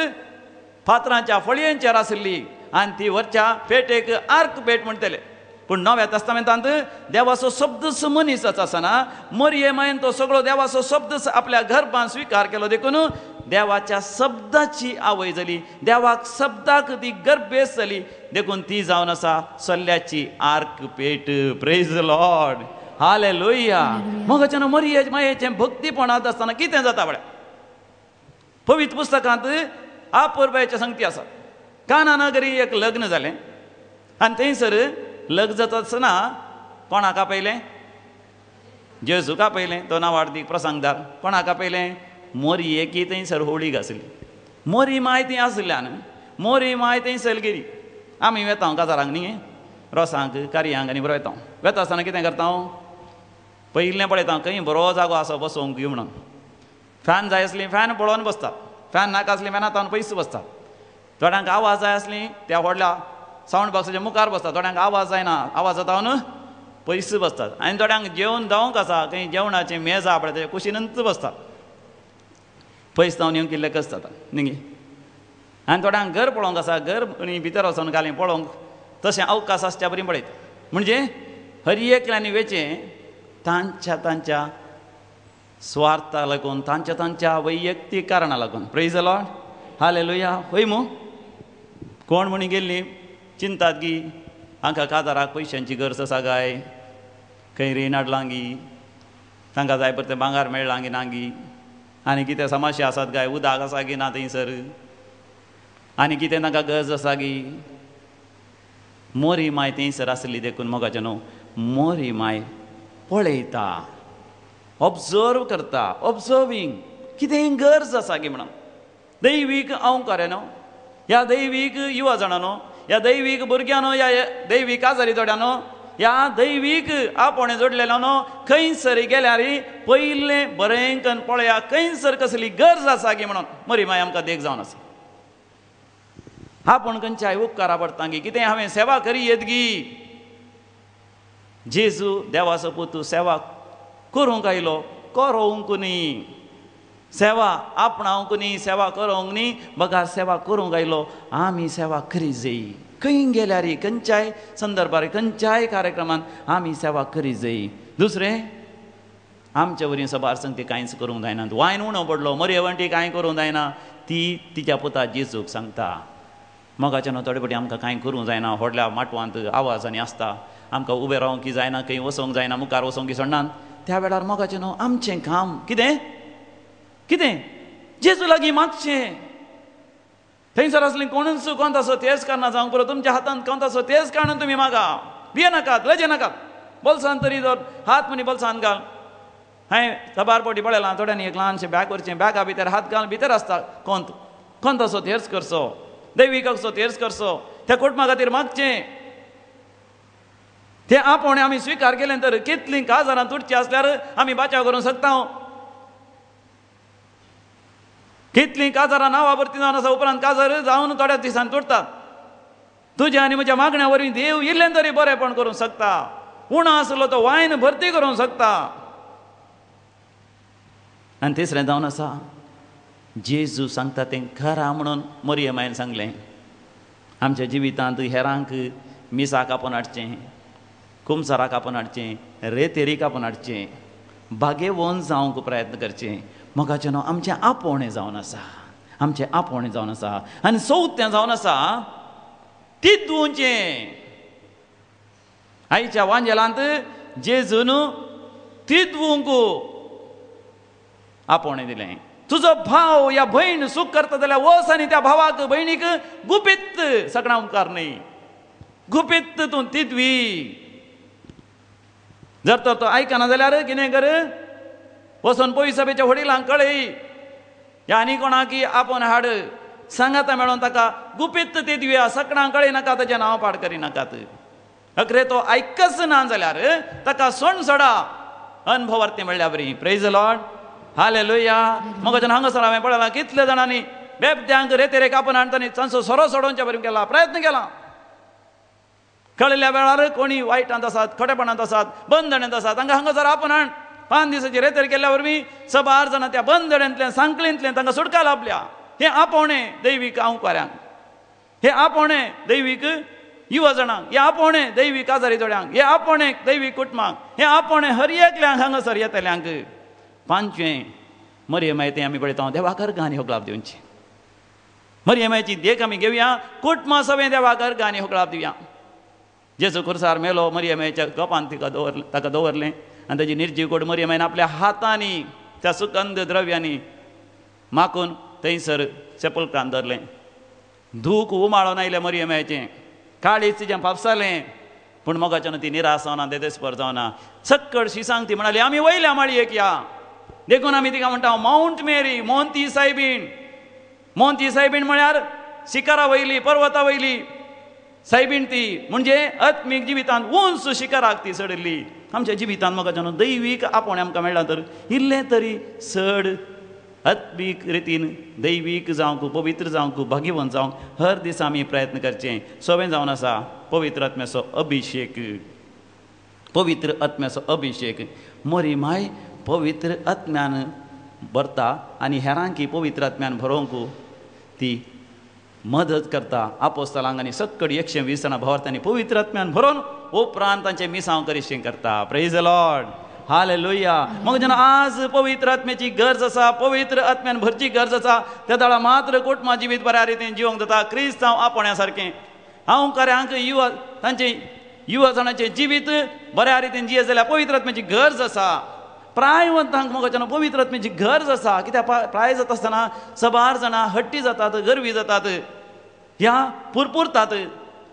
फातरांच्या फळयांचेर आसली आनी ती वरच्या पेटेक आर्क पेट म्हणटले. पूण नव्या तस्तामेंतांत देवाचो शब्द मनीस आसना मरियमायन तो सगळो देवाचो शब्द आपल्या गर्भांत स्विकार केलो देखून देवाच्या शब्दाची आवय जाली. देवाक शब्दाक ती गर्भेस जाली देखून ती जावन आसा सोल्ल्याची आर्क पेट. Praise the lord, hallelujah. मगाच्यान मरियमायेचें भक्तीपणांत आसतना कितें जाता म्हळ्यार पवित्र पुस्तकांत अपुर्बायेचे संगती आसात. काना नगरी एक लग्न जालें आनी थंयसर लग्न जाता आसतना कोणाक आपयलें जेजूक आपयलें. तो नांवार्थीक प्रसंगदार कोणाक आपयलें मोरयेकी थंयसर होळीक आसली. मोरी माय थंय आसल्यान मोरी माय थंयसर गेली. आमी वेता काजारांक न्ही रोसांक कार्यांक आनी बरो वेता आसतना कितें करता हांव पयलें पळयता खंय बरो जागो आसा बसोंक घेवं म्हणून. फॅन जाय आसली फॅन पळोवन बसतात. फॅन नाका आसली फॅनांत तावन पयस बसतात. थोड्यांक आवाज जाय आसली त्या व्हडल्या सावंड बॉक्साच्या मुखार बसतात. थोड्यांक आवाज जायना आवाज जावन पयस बसतात. आनी थोड्यांक जेवण जावंक आसा खंय जेवणाचें मेज आहा पळय तेच्या कुशीनच बसतात. पयस जावन येवंक किल्ले कस जाता न्ही. आनी थोड्यांक घर पळोवंक आसा घर भितर वचोन घालें पळोवंक तशें अवकाश आसच्या बरी पळयत. म्हणजे हर एकल्यानी वेचें तांच्या स्वार्थाक लागून तांच्या वैयक्तीक कारणाक लागून. Praise the lord, hallelujah. होय मू कोण म्हणी गेल्ली चिंतात की हांकां काजाराक पयशांची गरज आसा काय खंय रीण हाडलां गी तांकां जाय परतें भांगार मेळ्ळां गी ना गी आनी कितें समस्या आसात काय उदक आसा गी ना थंयसर आनी कितें तांकां गरज आसा गी. मोरी माय थंयसर आसली देखून मोगाचें न्हू मोरी माय पळयता ऑब्जर्व करता ऑब्जर्वींग कितें गरज आसा गी म्हणून. दैवीक अवकारे न्हू ह्या दैवीक युवा जाणां न्हू ह्या दैवीक भुरग्यां ह्या दैवीक आजारी जोड्यानो ह्या दैवीक आपोणे जोडलेलो न्हू खंयसर गेल्यार पयलें बरें करून पळया खंयसर कसली गरज आसा गी म्हणून मरी माय आमकां देख जावन आसा. आपूण खंयच्याय उपकारा पडटा गी कितें हांवें सेवा करी येत गी. जेजू देवाचो पुतू सेवा करूंक आयलो करोंक न्ही. सेवा आपणावंक न्ही सेवा करूंक न्ही बगार सेवा करूंक आयलो. आमी सेवा करी जायी खंय गेल्यार खंयच्याय संदर्भार खंयच्याय कार्यक्रमांत आमी सेवा करी जायी. दुसरें आमचे वरी सभार संगती कांयच करूंक जायना. वायन उणो पडलो मरियवंटी कांय करूंक जायना ती तिच्या पुता जेजूक सांगता. मोगाच्यान थोडे फावटी आमकां कांय करूंक जायना व्हडल्या माटवांत आवाजांनी आसता आमकां उबें रावंक जायना खंय वचोंक जायना मुखार वचोंक सोडनात. त्या वेळार मोगाचें न्हू आमचें काम कितें कितें जेजू लागीं मागचें. थंयसर असलें कोणूच कोणता असो तेच कारणां जावंक पुरो तुमच्या हातांत कोणता असो तेच कारणान तुमी मागा. भिये नाकात लजे नाकात. बोल्सान तरी जर हात मनी बोल्सान घाल. हांवें सबार फावटी पळयलां थोड्यांनी एक ल्हानशें बॅग करचें बॅगा भितर हात घाल भितर आसता कोंत असो तेर्स करचो दैवीक असो तेर्स करचो त्या कुटुंबा खातीर मागचें. तें आपोणे आमी स्विकार केलें तर कितलीं काजारां तुटचीं आसल्यार आमी बाचाव करूंक शकता. कितलीं काजारां नांवां भरती जावन आसा उपरांत काजार जावन थोड्या दिसान तुटतात. तुज्या आनी म्हज्या मागण्या वरवीं देव इल्लें तरी बरेंपण करूंक शकता. उणो आसलो तो वायन भरती करूंक शकता. आनी तिसरें जावन आसा जेजू सांगता तें खरां म्हणून मरियमायन सांगलें. आमच्या जिवितांत हेरांक मिसाक आपोवन हाडचें, कुमसाराक आपोवन हाडचें, रेतेरीक आपोवन हाडचें, भाग्यवन जावंक प्रयत्न करचें. मोगाचें न्हू, आमचें आपोवणें जावन आसा, आमचें आपोवणें जावन आसा आनी सौतें जावन आसा तितूंचें. आयच्या वांजेलांत जेजून तितवूंक आपोवणें दिलें. तुजो भाव या भयण सूख करता जाल्यार वच आनी त्या भावाक भयणीक गुपीत सगळा उपकार न्ही, गुपीत तूं तितवी. जर तर तो आयकना जाल्यार कितें कर, वचून पयस सभेच्या वडिलांक कळय, या आनी कोणाक आपोवन हाड, सांगाता मेळोन ताका गुपीत तितव्या, सगळांक कळयनाका, ताचें नांव पाड करिनाकात. अखरे तो आयकच ना जाल्यार ताका सोण सोडा, अनुभवार्थी म्हणल्यार बरी. Praise the lord, hallelujah. मगजन हांगासर हांवें पळयलां कितले जाणांनी बेबद्यांक रेतेरेक आपोवन हाडटनी तांचो सोरो सोडोवच्या बरें केला, प्रयत्न केला. कळयल्या वेळार कोणी वायटांत आसात, खोटेपणांत आसात, बंदण्यात आसात, तांकां हांगासर आपोवन हाड. 5 दिसाची रेतेर केल्या वरवीं 6 जाणां त्या बंदड्यांतल्यान सांकळींतल्यान तांकां सुटका लाभल्या. हे आपोवणें दैवीक आंवकाऱ्यांक, हे आपोवणें दैवीक युवा जाणांक, हे आपोवणें दैवीक आजारी जोड्यांक, हे आपोवणें दैवीक कुटुंबांक, हे आपोवणें हर एकल्यांक हांगासर येतल्यांक. 5वें मरियमायेचें आमी पळयता, देवाक अर्गांनी होगलाप दिवची. मरियमायेची देख आमी घेवया, कुटुंबा सगळें देवाक अर्गांनी होगलाप दिवया. जेजू खुर्सार मेलो, मरियमायेच्या गोपान ताका दवरलें आनी ताची निर्जीव कूड मरियमायेन आपल्या हातांनी त्या सुगंध द्रव्यांनी माकून थंयसर सेपल्कांत धरलें. धूक उमाळोन आयलें मरियमायेचें, काळीज तिचें फापसालें. पूण मोगाच्यान ती निराश जावना, देदेस्पर जावना. सक्कड शिसांक ती म्हणाली, आमी वयल्या माळयेक या. देखून आमी तिका म्हणटा माउंट मेरी, मोंती सायबीण. मोंती सायबीण म्हळ्यार शिखरा वयली, पर्वता वयली सायबीण ती, म्हणजे आत्मीक जिवितांत उंच शिखराक ती चडली. आमच्या जिवितांत मोगाच्यान दैवीक आपोवणें आमकां मेळ्ळां तर इल्लें तरी चड आत्मीक रितीन दैवीक जावंक, पवित्र जावंक, भाग्यवंत जावंक हर दीस आमी प्रयत्न करचें. सवें जावन आसा पवित्र आत्म्याचो अभिशेक, पवित्र आत्म्याचो अभिशेक. मरियमाय पवित्र आत्म्यान भरता आनी हेरांकी पवित्र आत्म्यान भरोवंक ती मदत करता. आपोस्तलांक आनी सक्कड 120 जाणां भोंवतानी पवित्र आत्म्यान भरोवन उपरांत तांचें मिसांव करिश्चें करता. Praise the lord, hallelujah. मग जेन्ना आज पवित्र आत्म्याची गरज आसा, पवित्र आत्म्यान भरची गरज आसा, त्या दाळा मात्र कुटुंबा जिवीत बऱ्या रितीन जिवंक जाता. क्रिस्तांव आपोवण्या सारकें हांव कार्यांक युवा, तांचे युवा जाणांचें जिवीत बऱ्या रितीन जियेत जाल्यार पवित्र आत्म्याची गरज आसा. प्रायवंतांक मोगाच्यान पवित्र आत्म्याची गरज आसा. कित्याक प्राय जाता आसतना 6 जाणां हट्टी जातात, गरवी जातात, ह्या पुरपुरतात.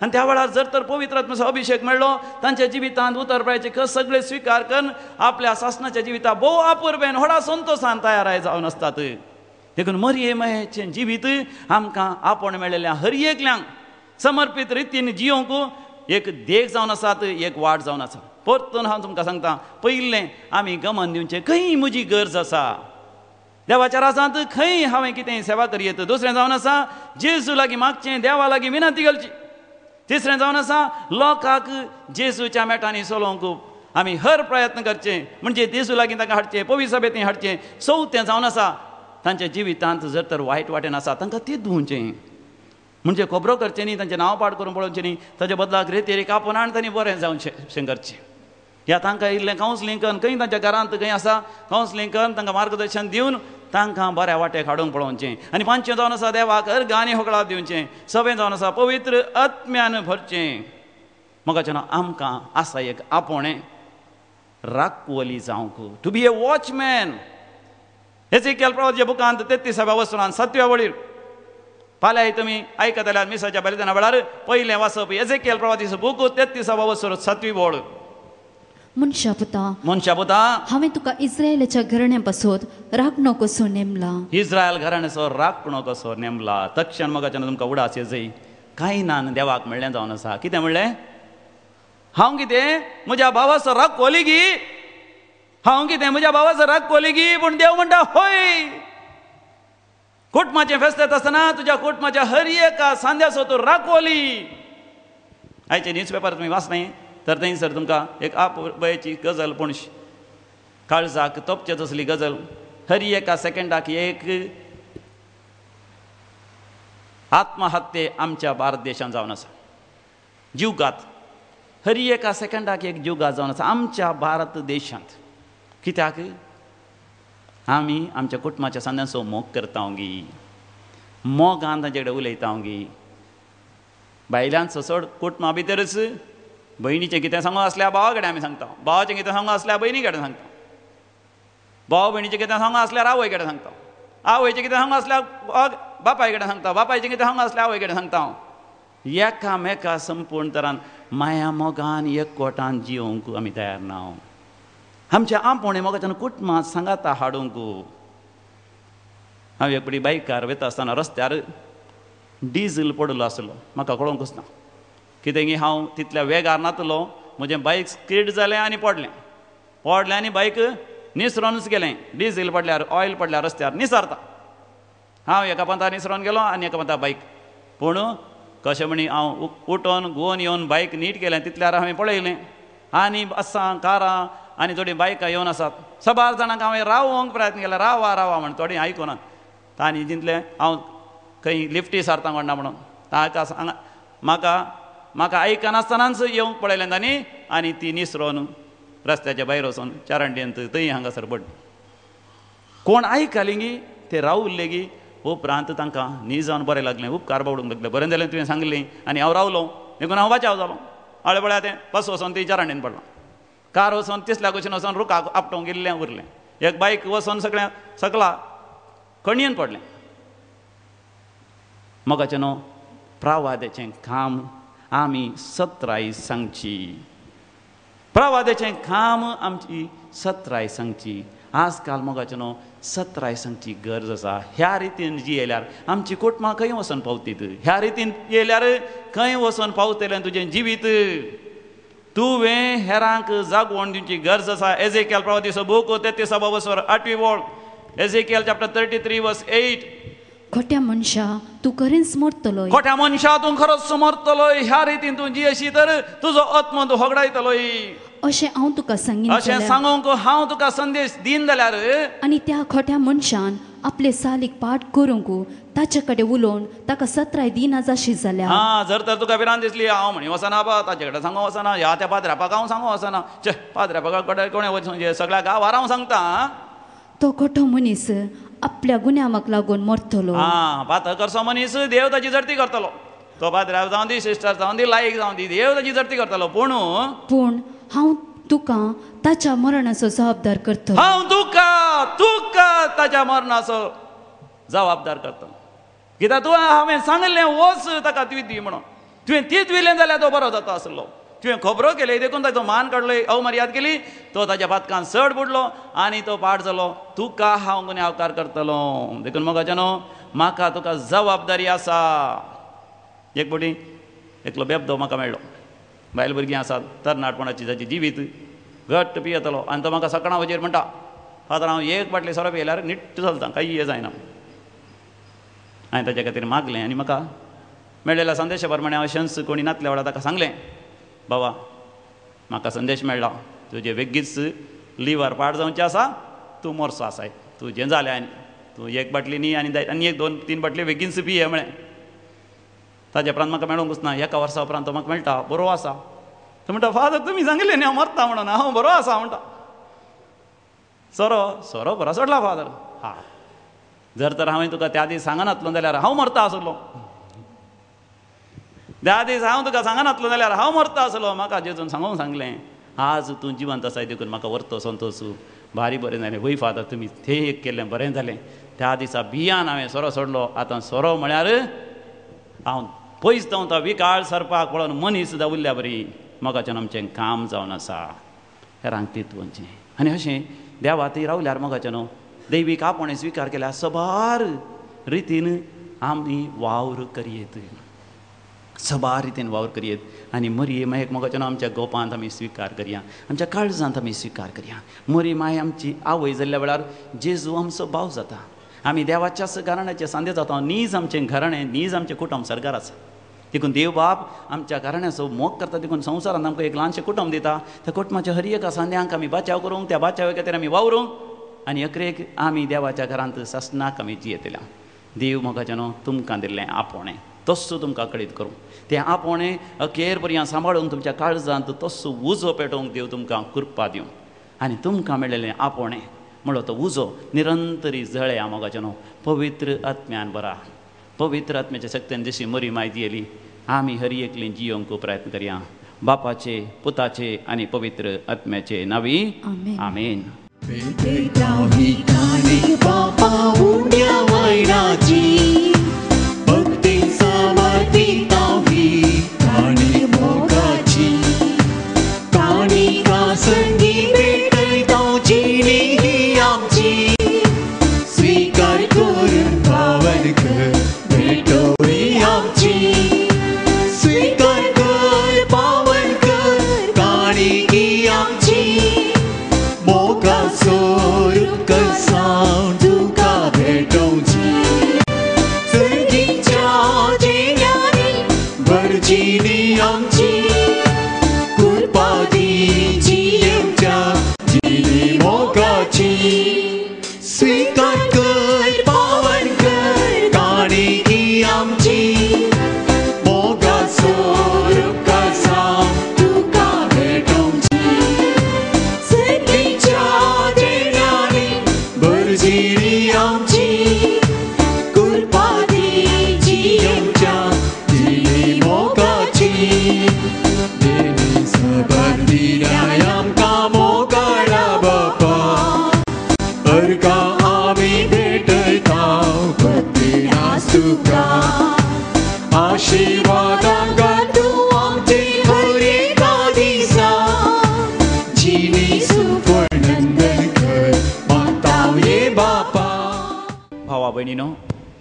आनी त्या वेळार जर तर पवित्र आत्म्याचो अभिशेक मेळ्ळो, तांच्या जिवितांत उतरपळाचे कस सगळे स्विकार करून आपल्या सासणाच्या जिविता भोव आपुरबेन व्हडा संतोशान तयार जावन आसतात. देखून मरियमायेचें जिवीत आमकां आपोवण मेळिल्ल्या हर एकल्यांक समर्पीत रितीन जियोंक एक देख जावन आसात, एक वाट जावन आसा. परतून हांव तुमकां सांगता, पयलें आमी गमन दिवचें, खंय म्हजी गरज आसा, देवाच्या रासांत खंय हांवें कितें सेवा करीत. दुसरें जावन आसा जेजू लागीं मागचें, देवा लागीं विनंती घालची. तिसरें जावन आसा लोकांक जेजूच्या मेटांनी चलोवंक आमी हर प्रयत्न करचे, म्हणजे जेजू लागीं तांकां हाडचें, पवित्र सभेंत हाडचें. चवथें जावन आसा तांच्या जिवितांत जर तर वायट वाटेन आसा तांकां ती धुवचें, म्हणजे खबरो करचें न्ही, तांचें नांव पाड करून पळोवचें न्ही, ताचे बदलाक रेतेरीक आपोवन हाडून तांणी बरें जावचें करचें. ह्या तांकां इल्लें कावन्सिलींग करून, खंय तांच्या घरांत खंय आसा कावन्सिलींग करून तांकां मार्गदर्शन दिवन तांकां बऱ्या वाटेक हाडूंक पळोवचें. आनी 5वें जावन आसा देवाक अर्गांनी होगळाप दिवचें. 6वें जावन आसा पवित्र आत्म्यान भरचें. मोगाचें आमकां आसा एक आपोवणें, राखवली जावंक, टू बी ए वॉचमॅन. एझेकियल प्रवादीच्या बुकांत 33व्या वसनांत 7व्या वळीर फाल्यां तुमी आयकत जाल्यार मिसाच्या बलिदाना वेळार पयलें वाचप एझेकियल प्रवादीचो बूक 33वा वसर 7वी वळ. मनशा पुता हांवें तुका इस्रायलाच्या घराण्या पासून राखणो कसो नेमला. इस्रायल घराण्याचो राखणो कसो नेमला. तक्षण मोगाच्यान तुमकां उडास येजय. कायनान देवाक म्हणलें जावन आसा. कितें म्हणलें? हांव कितें म्हज्या भावाचो राखवली गी, हांव कितें म्हज्या भावाचो राखवली गी. पूण देव म्हणटा होय, कुटुंबाचें फेस्त येता आसतना तुज्या कुटुंबाच्या हर एका सांद्याचो तूं राखवली. आयचे न्यूजपेपर तुमी वाचनाय तर थंयसर तुमकां एक आपयची गजल, पूण काळजाक तपचे तसली गजल. हर एका सेकंडाक एक आत्महत्ये आमच्या भारत देशांत जावन आसा. जीवघात हर एका सेकंडाक एक जीवघात जावन आसा आमच्या भारत देशांत. कित्याक आमी आमच्या कुटुंबाच्या संद्याचो मोग करता गी, मोगान तांचे कडेन उलयता गी. बायलांचो चड कुटुंबा भितरच भयणीचें कितें सांगो आसल्यार भावा कडेन आमी सांगता, भावाचें कितें सांगो आसल्यार भयणी कडेन सांगता, भाव भयणीचें कितें सांगो आसल्यार आवय कडेन सांगता, आवयचें कितें सांगो आसल्यार बापाय कडेन सांगता, बापायचें कितें सांगो आसल्यार आवय कडेन सांगता. एकामेका संपूर्ण तरान माया मोगान एकवटान जिवंक आमी तयार ना. आमच्या आपोणे मोगाच्यान कुटुंबांत सांगाता हाडूंक. हांव एक बडी बायकार वयता आसतना रस्त्यार डिझल पडलो आसलो, म्हाका कळोंकूच ना कित्याक हांव तितल्या वेगार नातलो. म्हजें बायक स्किड जालें आनी पडलें आनी बायक निसरोनूच गेलें. डिझल पडल्यार ऑयल पडल्यार रस्त्यार निसारता. हांव एका पंथा निसरोन गेलो आनी एका पंथा बायक. पूण कशें म्हणी हांव उठोन घुवन येवन बायक नीट केलें. तितल्यार हांवें पळयलें आनी बसां कारां आनी थोडीं बायकां येवन आसात. सबार जाणांक हांवें रावोवंक प्रयत्न केलो, रावा म्हण. थोडीं आयकुनात आनी जितलें हांव खंय लिफ्टी सारता म्हणटा म्हणून ताका सांगा म्हाका आयकनासतनाच येवंक पळयलें तांणी आनी ती निसरोन रस्त्याच्या भायर वचून चरणडेंत थंय हांगासर पडली. कोण आयकली गी ते रावुल्ले गी. उपरांत तांकां न्ही जावन बरें लागलें, उपकार बावडूंक लागलें. बरें जालें तुवें सांगलें आनी हांव रावलो. देखून हांव बचाव जालो. हळेबळ्या तें बस वचोन ती चरणडेन पडलो. कार वचोन तिसल्या कुशीन वचोन रुखाक आपटोवंक गेल्लें उरलें. एक बायक वचोन सगळें सकला खणयेन पडलें. मोगाचें न्हू प्रवादेचें काम आमी सत्राय सांगची. प्रवादेचें काम आमची सत्राय सांगची. आजकाल मोगाचें न्हू सत्राय सांगची गरज आसा. ह्या रितीन जी येयल्यार आमची कुटुंबां खंय वचोन पावतीत. ह्या रितीन येयल्यार खंय वचोन पावतलें तुजें जिवीत. तुवें हेरांक जागवण दिवची गरज आसा. एजेकियल प्रवादीचो बूक 33 वोळ. Ezekiel chapter 33 verse 8. खोट्या मनशा तूं खरेंच मरतलो. खोट्या मनशा तूं खरोच मरतलोय. ह्या रितीन तूं जी अशी तर तुजो आत्मा तूं होगडायतलोय. अशें हांव तुका सांगीन अशें सांगूंक हांव तुका संदेश दीन जाल्यार आनी त्या खोट्या मनशान आपले सालीक पाठ करूंक ताचे कडेन उलोवन ताका सत्राय दिना जाशी जाल्या. जर तर तुका भिरांत दिसली हांव म्हणी वचना बा ताचे कडेन सांगो वचना, ह्या त्या पाद्र्यापाक हांव सांगो वचना, पाद्र्यापाका कडेन कोणें वचून सगळ्या गांवार हांव सांगता. तो खोटो मनीस आपल्या गुन्यांवाक लागून मरतलो. पातळ करचो मनीस देव ताची जर्ती करतलो. तो पाद्र्या जावं दी, सिस्टर जावं दी, लायक जावं दी, देव ताची जर्ती करतलो. पूण हांव तुका ताच्या मरणाचो जबाबदार करतलो. हांव तुका ताच्या मरणाचो जबाबदार करतलो. कित्याक हांवें सांगलें वच ताका तुवें दी म्हणून. तुवें तीच विलें जाल्यार तो बरो जाता आसलो. तुवें खबरो केले देखून ताचो मान काडलो, अवमर्याद केली, तो ताच्या पातकान चड बुडलो आनी तो पाड जालो. तुका हांव गुन्यांवकार करतलो. देखून मोगाचें न्हू म्हाका तुका जबाबदारी आसा. एक बडी एकलो बेबदो म्हाका मेळ्ळो. बायल भुरगीं आसात, तरणाटपणाची ताची जिवीत घट्ट पियेतलो आनी तो म्हाका सकाळां वचेर म्हणटा फादर हांव एक बाटली सोरो पियेल्यार नीट चलता, काही जायना. हांवें ताचे खातीर मागलें आनी म्हाका मेळिल्ल्या संदेशा प्रमाणे हांव अशेंच कोणी नातल्या वांगडा ताका सांगलें, बाबा म्हाका संदेश मेळ्ळा तुजें बेगीच लिवर पाड जावचें आसा, तूं मोरचो आसाय, तुजें जालें आनी तूं एक बाटली न्ही आनी एक 2-3 बाटली बेगीनच पिये म्हळें. ताजे उपरांत म्हाका मेळोंकूच ना. एका वर्सा उपरांत तो म्हाका मेळटा, बरो आसा. तो म्हणटा फादर तुमी सांगलें न्ही हांव मरता म्हणून. हांव बरो आसा म्हणटा. सोरो बरो सोडला फादर. जर तर हांवें तुका त्या दीस सांगनातलो जाल्यार हांव मरता आसलो. त्या दीस हांव तुका सांगनातलो जाल्यार हांव मरता आसलो. म्हाका जेजून सांगूंक सांगलें आज तूं जिवंत आसाय देखून म्हाका व्हरतो संतोश, भारी बरें जालें. वय फादर तुमी थंय एक केल्लें बरें जालें. त्या दिसा भियान हांवें सोरो सोडलो. आतां सोरो म्हळ्यार हांव पयस जावन तो विकाळ सरपाक पळोवन मनीस सुद्दां उरल्या बरी. मोगाचें आमचें काम जावन आसा. हेरांक तेतूंचें आनी अशें देवा थंय रावल्यार मोगाचें न्हू दैवीक आपणें स्विकार केल्यार सबार रितीन आमी वावर करयेत. सबार रितीन वावर करयेत आनी मरी मायेक मोगाचें न्हू आमच्या गोपांत आमी स्विकार करया, आमच्या काळजांत आमी स्विकार करया. मरी माय आमची आवय जाल्ल्या वेळार जेजू आमचो भाव जाता. आमी देवाच्याच घराण्याचे सांदे जाता. नीज आमचें घराणें, नीज आमचें कुटुंब सरकार आसा. देखून देव बाप आमच्या घराण्याचो मोग करता. देखून संवसारांत आमकां एक ल्हानशें कुटुंब दिता. त्या कुटुंबाच्या हर एका सांद्यांक आमी बचाव करूंक, त्या बचावा खातीर आमी वावरूंक आनी अकरेक आमी देवाच्या घरांत ससनाक आमी जियेतल्या. देव म्हाका न्हू तुमकां दिल्लें आपोणें तस्सो तुमकां कळीत करूं तें आपोणें अखेर पर्यंत सांबाळून तुमच्या काळजांत तस्सो उजो पेटोवंक देव तुमकां कृपा दिवं आनी तुमकां मेळिल्लें आपोणें म्हणलो तो उजो निरंतरी जळे मोगाचें न्हू पवित्र आत्म्यान बरा पवित्र आत्म्याच्या शक्तीन जशी मरी माहिती येयली आमी हर एकलीं जियोंक प्रयत्न करया बापाचे पुताचे आनी पवित्र आत्म्याचे नावी आमेन.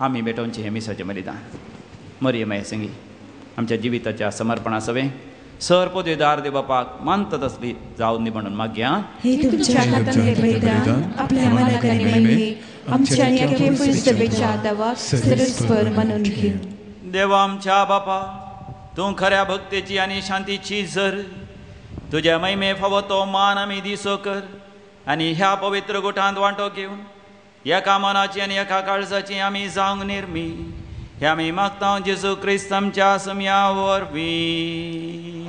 आमी भेटोवचे हे मिसाचें बलिदान मरियम हे संगी आमच्या जिविताच्या समर्पणा सवे सर पदवीदार देव बापाक मानता तसली जावन दी म्हणून मागया. हे तुमच्या हातांतले बलिदान आपल्या मनात आनी महिमेक आमच्या नित्य सेवेच्या आदावाक सरस्वर म्हणून घे. देवा आमच्या बापा तूं खऱ्या भक्तेची आनी शांतीची झर तुज्या महिमे फावो तो मान आमी दिसो कर आनी ह्या पवित्र गोठांत वांटो घेवन एका मनाची आनी एका काळजाची आमी जावंक निर्मी हे आमी मागता जेजू क्रिस्त आमच्या सम्या वरवीं.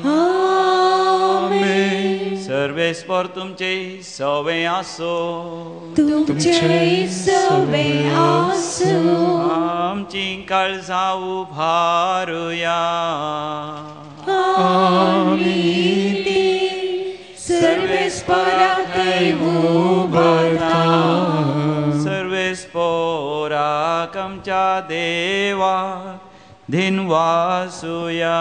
सर्वेस्पर तुमचे सवे आसो तुमचे सवे आसो आमची काळजां उभारुया. सर्वेस्पराक उभारता सर्वेस्पराक आमच्या देवा दिनवासुया.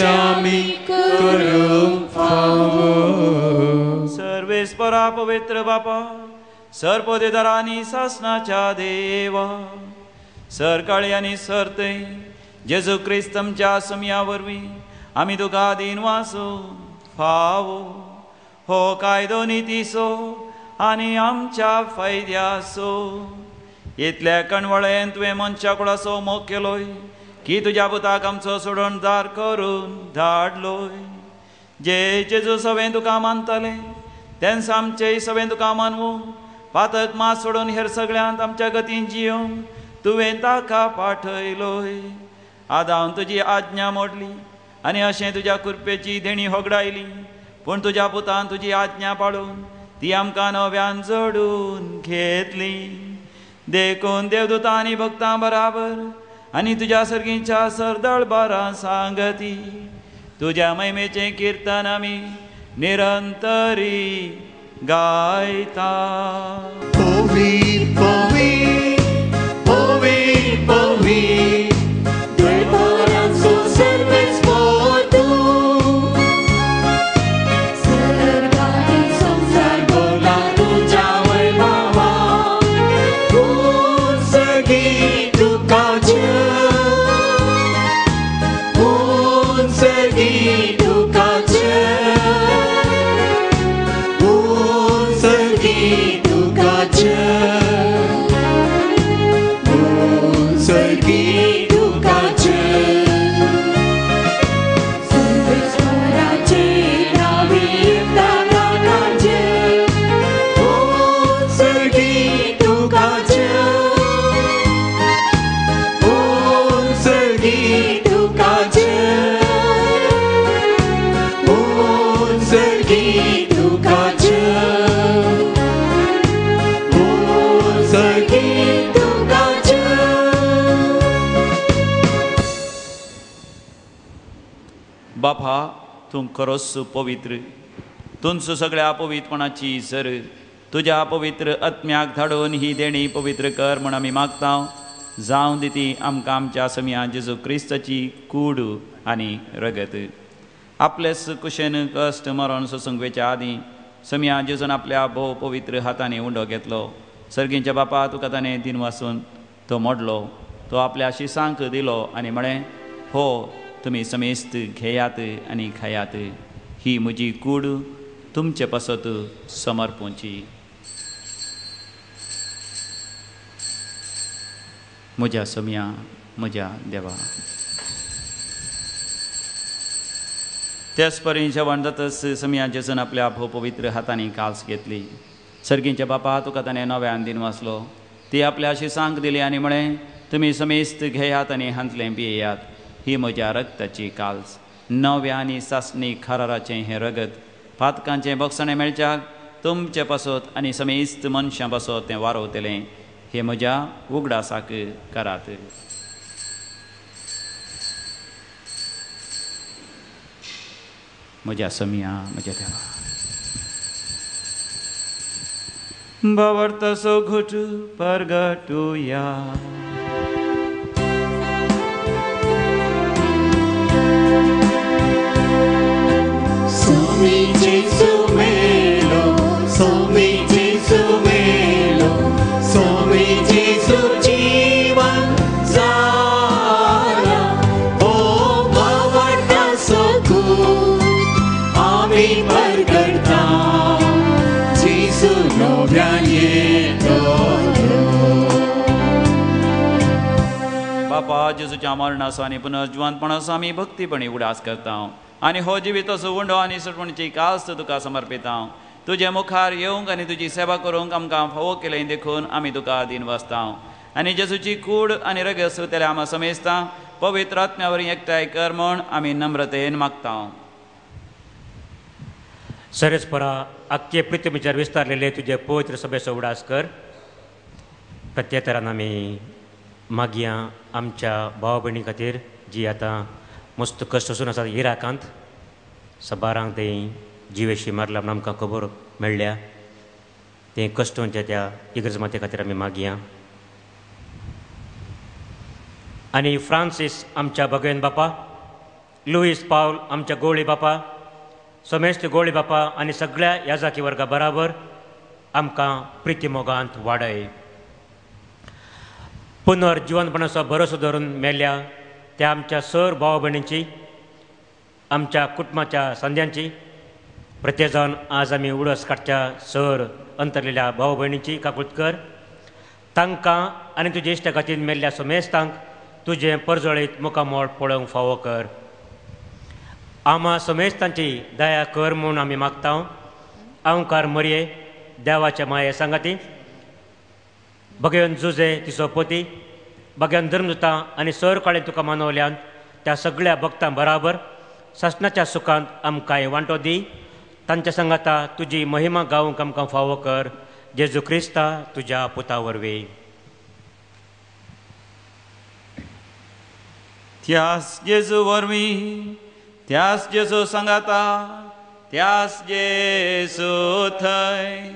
आमी करूंक फावो सर्वेस्परा पवित्र बापा सरपदेदारांनी सासनाच्या देवा सरकाळी आनी सरते जेजू क्रिस्त आमच्या सम्या वरवीं आमी तुका दिनवासो फावो हो कायदो नितीसो आनी आमच्या फायद्यासो. इतल्या कणवळेन तुवें मनशा कुळाचो मोग केलोय की तुज्या पुताक आमचो सोडणदार करून धाडलोय. जे जेजू सवें तुका मानतले तेन्ना आमचेय सवें तुका मानवू पातक मास सोडून हेर सगळ्यांत आमच्या गतीन जियोंक तुवें ताका पाठयलोय. आदां तुजी आज्ञा मोडली आनी अशें तुज्या कृपेची देणी होगडायली पूण तुज्या पुतान तुजी आज्ञा पाळून ती आमकां नव्यान जोडून घेतली. देखून देवदूतां आनी भक्तां बराबर आनी तुज्या सर्गीच्या सरदळबारां सांगती तुज्या महिमेचें कीर्तन आमी निरंतरी गायता. पवित्र पवित्र पवित्र पवित्र दरबाराचो सर्वेस्पर तूं सर्गांनी संसार भरला तुज्या वैभवान. सगळी तुका सगळी तुका सगळी तुका सगी तुकाचे ओ सगी तुकाचे बापा तूं खरोच पवित्र तुमचो सगळ्या पवित्रपणाची सर तुझ्या पवित्र आत्म्याक धाडून ही देणी पवित्र कर म्हण आमी मागता जावं दिती आमकां आमच्या समिया जेजू क्रिस्ताची कूड आनी रगत आपलेच कुशेन कश्ट मरण सोसंगवेच्या आदीं समिया जेजून आपल्या भोव पवित्र हातांनी उंडो घेतलो सर्गींच्या बापा तुका ताणें दिन वाचून तो मोडलो तो आपल्या शिसांक दिलो आनी म्हळें हो तुमी समेस्त घेयात आनी खायात ही म्हजी कूड तुमचे पासत समर्पूंची म्हज्या समिया म्हज्या देवा त्याच परीन जेवण जातच समिया जेजून आपल्या भोव पवित्र हातांनी काल्स घेतली सर्गींच्या बापा तुका ताणें नव्यान दिन वाचलो ती आपल्या शिसांक दिली आनी म्हळें तुमी समेस्त घेयात आनी हांतलें पियेयात ही म्हज्या रक्ताची काल्स नव्या आनी सासणी खाराराचें हें रगत पातकांचें बक्षणें मेळच्याक तुमचे पासत आनी समेस्त मनशां पासत तें वारोवतलें हे म्हज्या उगडासाक करात म्हज्या समिया म्हज्या देवा बावर्तसो घुट परगटुया Somi Jesu melo, Somi Jesu melo, Somi Jesu जीवन जाला. ओ बावटा सकू, आम्ही परगडता, जेसू नव्यान येतो. बापा जेजूच्या मरणाचो आनी पुनर्जीवनपणाचो आमी भक्तीपणी उडास करता आनी हो जिविताचो उंडो आनी सटवणीची कास्त तुका समर्पिता तुजे मुखार येवंक आनी तुजी सेवा करूंक आमकां फावो केलें देखून आमी तुका दिन वाचता आनी जेजूची कूड आनी रगत श्रुतेले आमी समेजता पवित्र आत्म्या वरवीं एकठांय कर म्हूण आमी नम्रतेन मागता सरस्परा आख्खे पृथ्वीचेर विस्तारलेले तुजे पवित्र सभेचो उडास कर प्रत्येतरान आमी मागया आमच्या भाव भयणी खातीर जी आतां मस्त कश्ट वचून आसात इराकांत सबारांक ते जिवेशी मारला म्हण आमकां खबर मेळ्ळ्या ते कश्टांच्या त्या इग्रज माते खातीर आमी मागया आनी फ्रांसीस आमच्या भगवेन बापा लुईस पावल आमच्या गोळी बापा समेस्त गोळी बापा आनी सगळ्या याजाकी वर्गा बराबर आमकां प्रिती मोगांत वाडय पुनर्जीवनपणाचो भरोसो धरून मेल्ल्या त्या आमच्या सर भाव भयणींची आमच्या कुटुंबाच्या संद्यांची प्रत्येक जावन आज आमी उडस काडच्या सर अंतरलेल्या भाव भयणींची काकुळट कर तांकां आनी तुजे इश्टा खातीर मेल्ल्या समेस्तांक तुजें परजळीत मुखामोळ पळोवंक फावो कर आमा समेस्तांची दया कर म्हूण आमी मागता अवंकार मरये देवाच्या माये सांगाती भगवन जुजे तिचो पोती भगवन धर्मदुता आनी सर काळें तुका मानवल्यान त्या सगळ्या भक्तां बराबर ससनाच्या सुखांत आमकांय वांटो दी तांच्या सांगाता तुजी महिमा गावंक आमकां फावो कर जेजू क्रिस्ता तुज्या पुता वरवीं त्यास जेजू वरवीं त्यास जेजू सांगाता त्यास जेजू थंय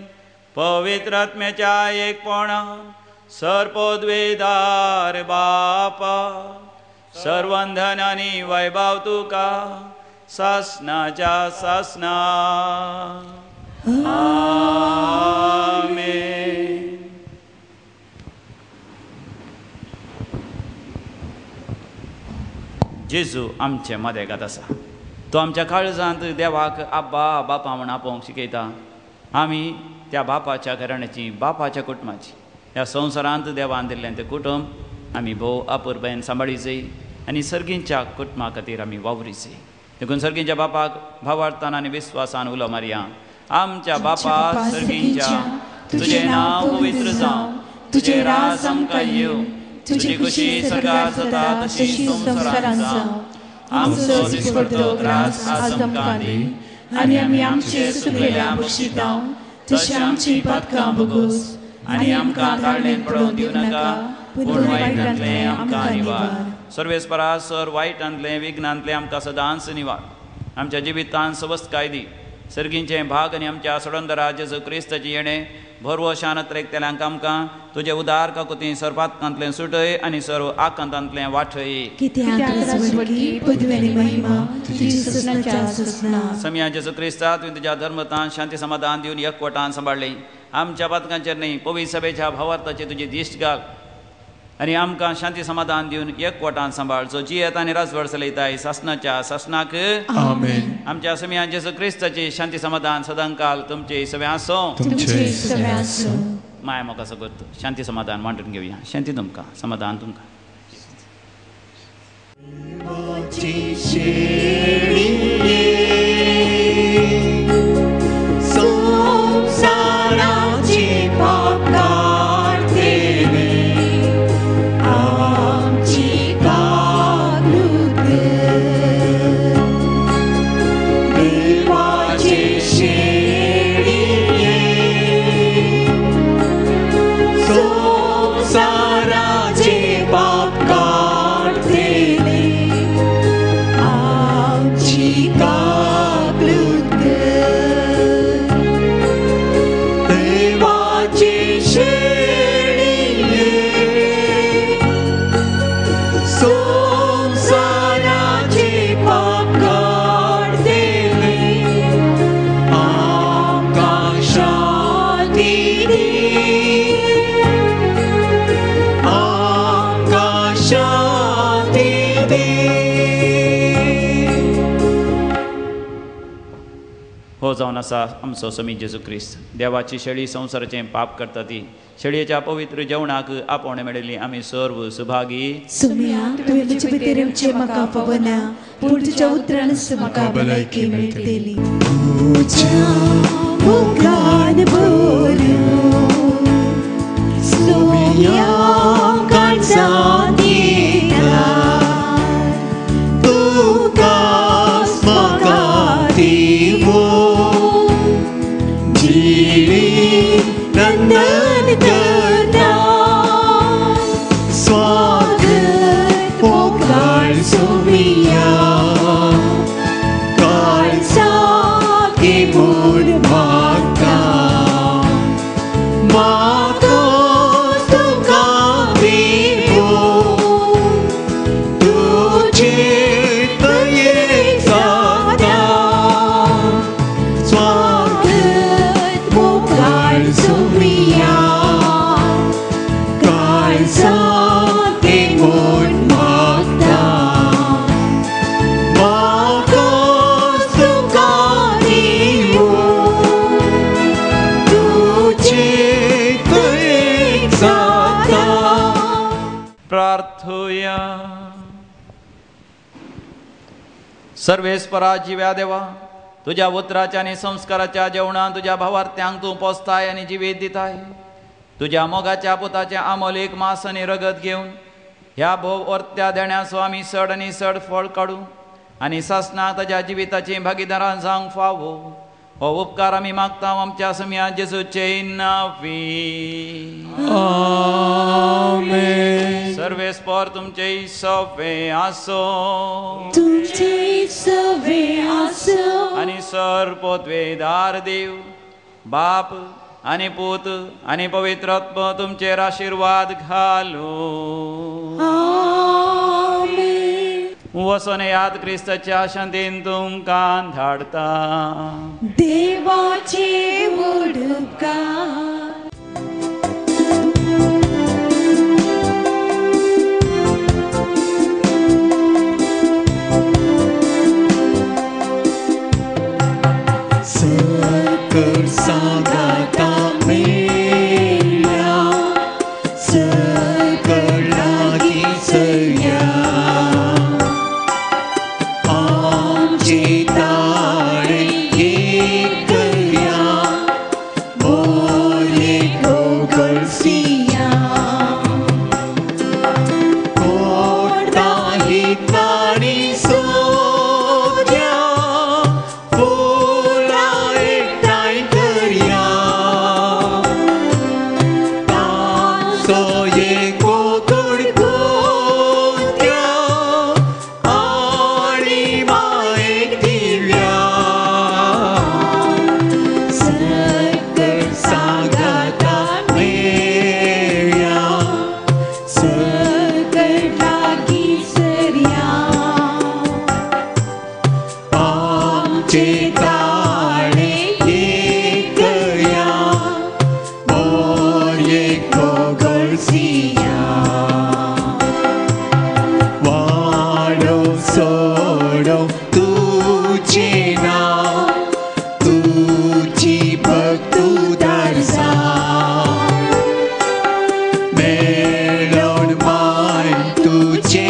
पवित्र आत्म्याच्या एकपणान सर्पोद्वेदार बापा सर्वंधन आनी वैभव तुका सासनाच्या सासना आमेन जेजू आमचे मदेगात आसा तो आमच्या काळजांत देवाक आब्बा बापा म्हूण आपोवंक शिकयता आमी त्या बापाच्या घराण्याची बापाच्या कुटुंबाची ह्या संवसारांत देवान दिल्लें तें कुटुंब आमी भोव आपुरबायेन सांबाळीचें आनी सर्गींच्या कुटुंबा खातीर आमी वावरीचें देखून सर्गींच्या बापाक भावार्थान आनी विस्वासान उलो मारया आमच्या बापा सर्गींच्या तुजें नांव पवित्र जावं तुजें राज आमकां येवं तुजी कशी सर्गार जाता तशी संवसारांत जावं आमचो दिसपट्टो त्रास आज आमकां दी आनी आमी आमचे सुकलेल्या बक्षिता तशी आमची पातकां बगोस आनी आमकां ताळणेन पडोवन दिवं नाका पूण वायटांतले आमकां निवार. सर्वेस्परा सर वायटांतले विघ्नांतले आमकां सदांच निवार. आमच्या जिवितांत सवस्त दी सर्गींचे भाग आनी आमच्या सोडंदरा जेजू क्रिस्ताची येणे भरवो शानत रेखतेल्यांक आमकां तुजे उदार काकुती सर्पातकांतलें सुटय आनी सर्व आकांतांतलें वाठय. समया जेजू क्रिस्ता तुवें तुज्या धर्मतान शांती समाधान दिवन एकवटान सांबाळलें. आमच्या पातकांचेर न्ही पवित्र सभेच्या भावार्थाचेर तुजी दिश्ट घाल आनी आमकां शांती समाधान दिवन एकवटान सांबाळ. जो जियेत आनी राजवड चलयताय सासनाच्या सासनाक आमेन. आमच्या समिया जेजू क्रिस्ताची शांती समाधान सदांकाल तुमचे सगळे आसो. माय म्हाका सगळं शांती समाधान वांटून घेवया. शांती तुमकां समाधान तुमकां. हो जावन आसा आमचो समी जेजू क्रिस्त. देवाची शेळी संवसाराचें पाप करता ती शेळयेच्या पवित्र जेवणाक आपोवणे मेळिल्ली आमी सर्व सुभागी. तुवें म्हजे भितर येवचें म्हाका पवना पूण तुज्या उतरानच म्हाका भलायकी मेळटली. तुज्या मुखान भरून सोम्या काळजांत येतात तुकाच म्हाका नंदन करता स्वागत पोकार सोमिया काळजाके मोड मागता मागोस तुका देवो तुजे दयेक जाता स्वागत पोकार सोमिया काळजाके मोड मागता मागोस तुका देवो तुजे दयेक जाता. प्रार्थुया. सर्वेस्परा जिव्या देवा तुझ्या उतराच्या आणि संस्काराच्या जेवणान तुझ्या भावार्थ्यांक तूं पोसताय आनी जिवीत दिताय. तुझ्या मोगाच्या पुताचे आमोलीक मांस आनी रगत घेवन ह्या भोव वर्त्या देण्याचो आमी चड आनी चड फळ काडू आनी सासनाक ताच्या जिविताची भागीदारां जावंक फावो. हो उपकार आमी मागता आमच्या समिया जेजूचे नांवी. आमेन. सर्वेस्पर तुमचे सवे आसो तुमचे सवे आसो आनी सर्पोद्वेदार देव बाप आनी पूत आनी पवित्र आत्मा तुमचेर आशिर्वाद घालो. वसोन याद क्रिस्ताच्या शांतीन तुमकां धाडता. देवाचे व्हड उपकार. सकल सांगाता मेल्या सकल लागी सया आमची ताळे एक करया बोले गोगल सिया कोटाही ताणी सोद्या तू दारसा मेळोन माय तुझे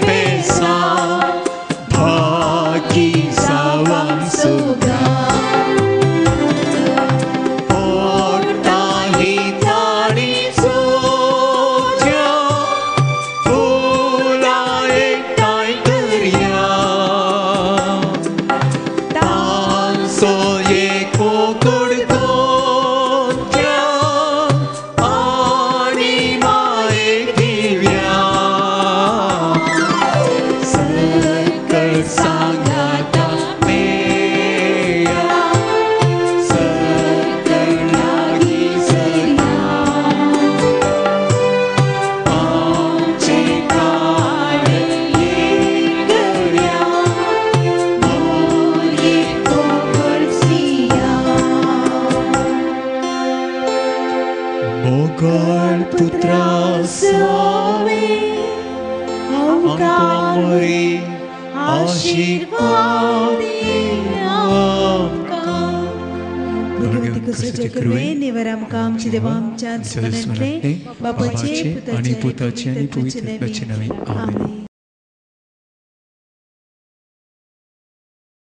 बेसा भागी जावं सुगा पोटाही तारी सोज्या फुला एकठांय करया तांचो एक कोकड गोंत्या आनी मायेक दिव्या सकळ सांगाता मेळया सकळ लागीं सरया आमचे काळ एक करया मोर एक कोकळसिया मोगळ पुत्रा सोवे आमकां मरी आशीर्वाद आमकां भगवंताचे कृपेने वर आमकां आमचे देवा आमच्या स्मरणांतले बापाचे आणि पुताचे आणि पवित्राचे नावे आमेन.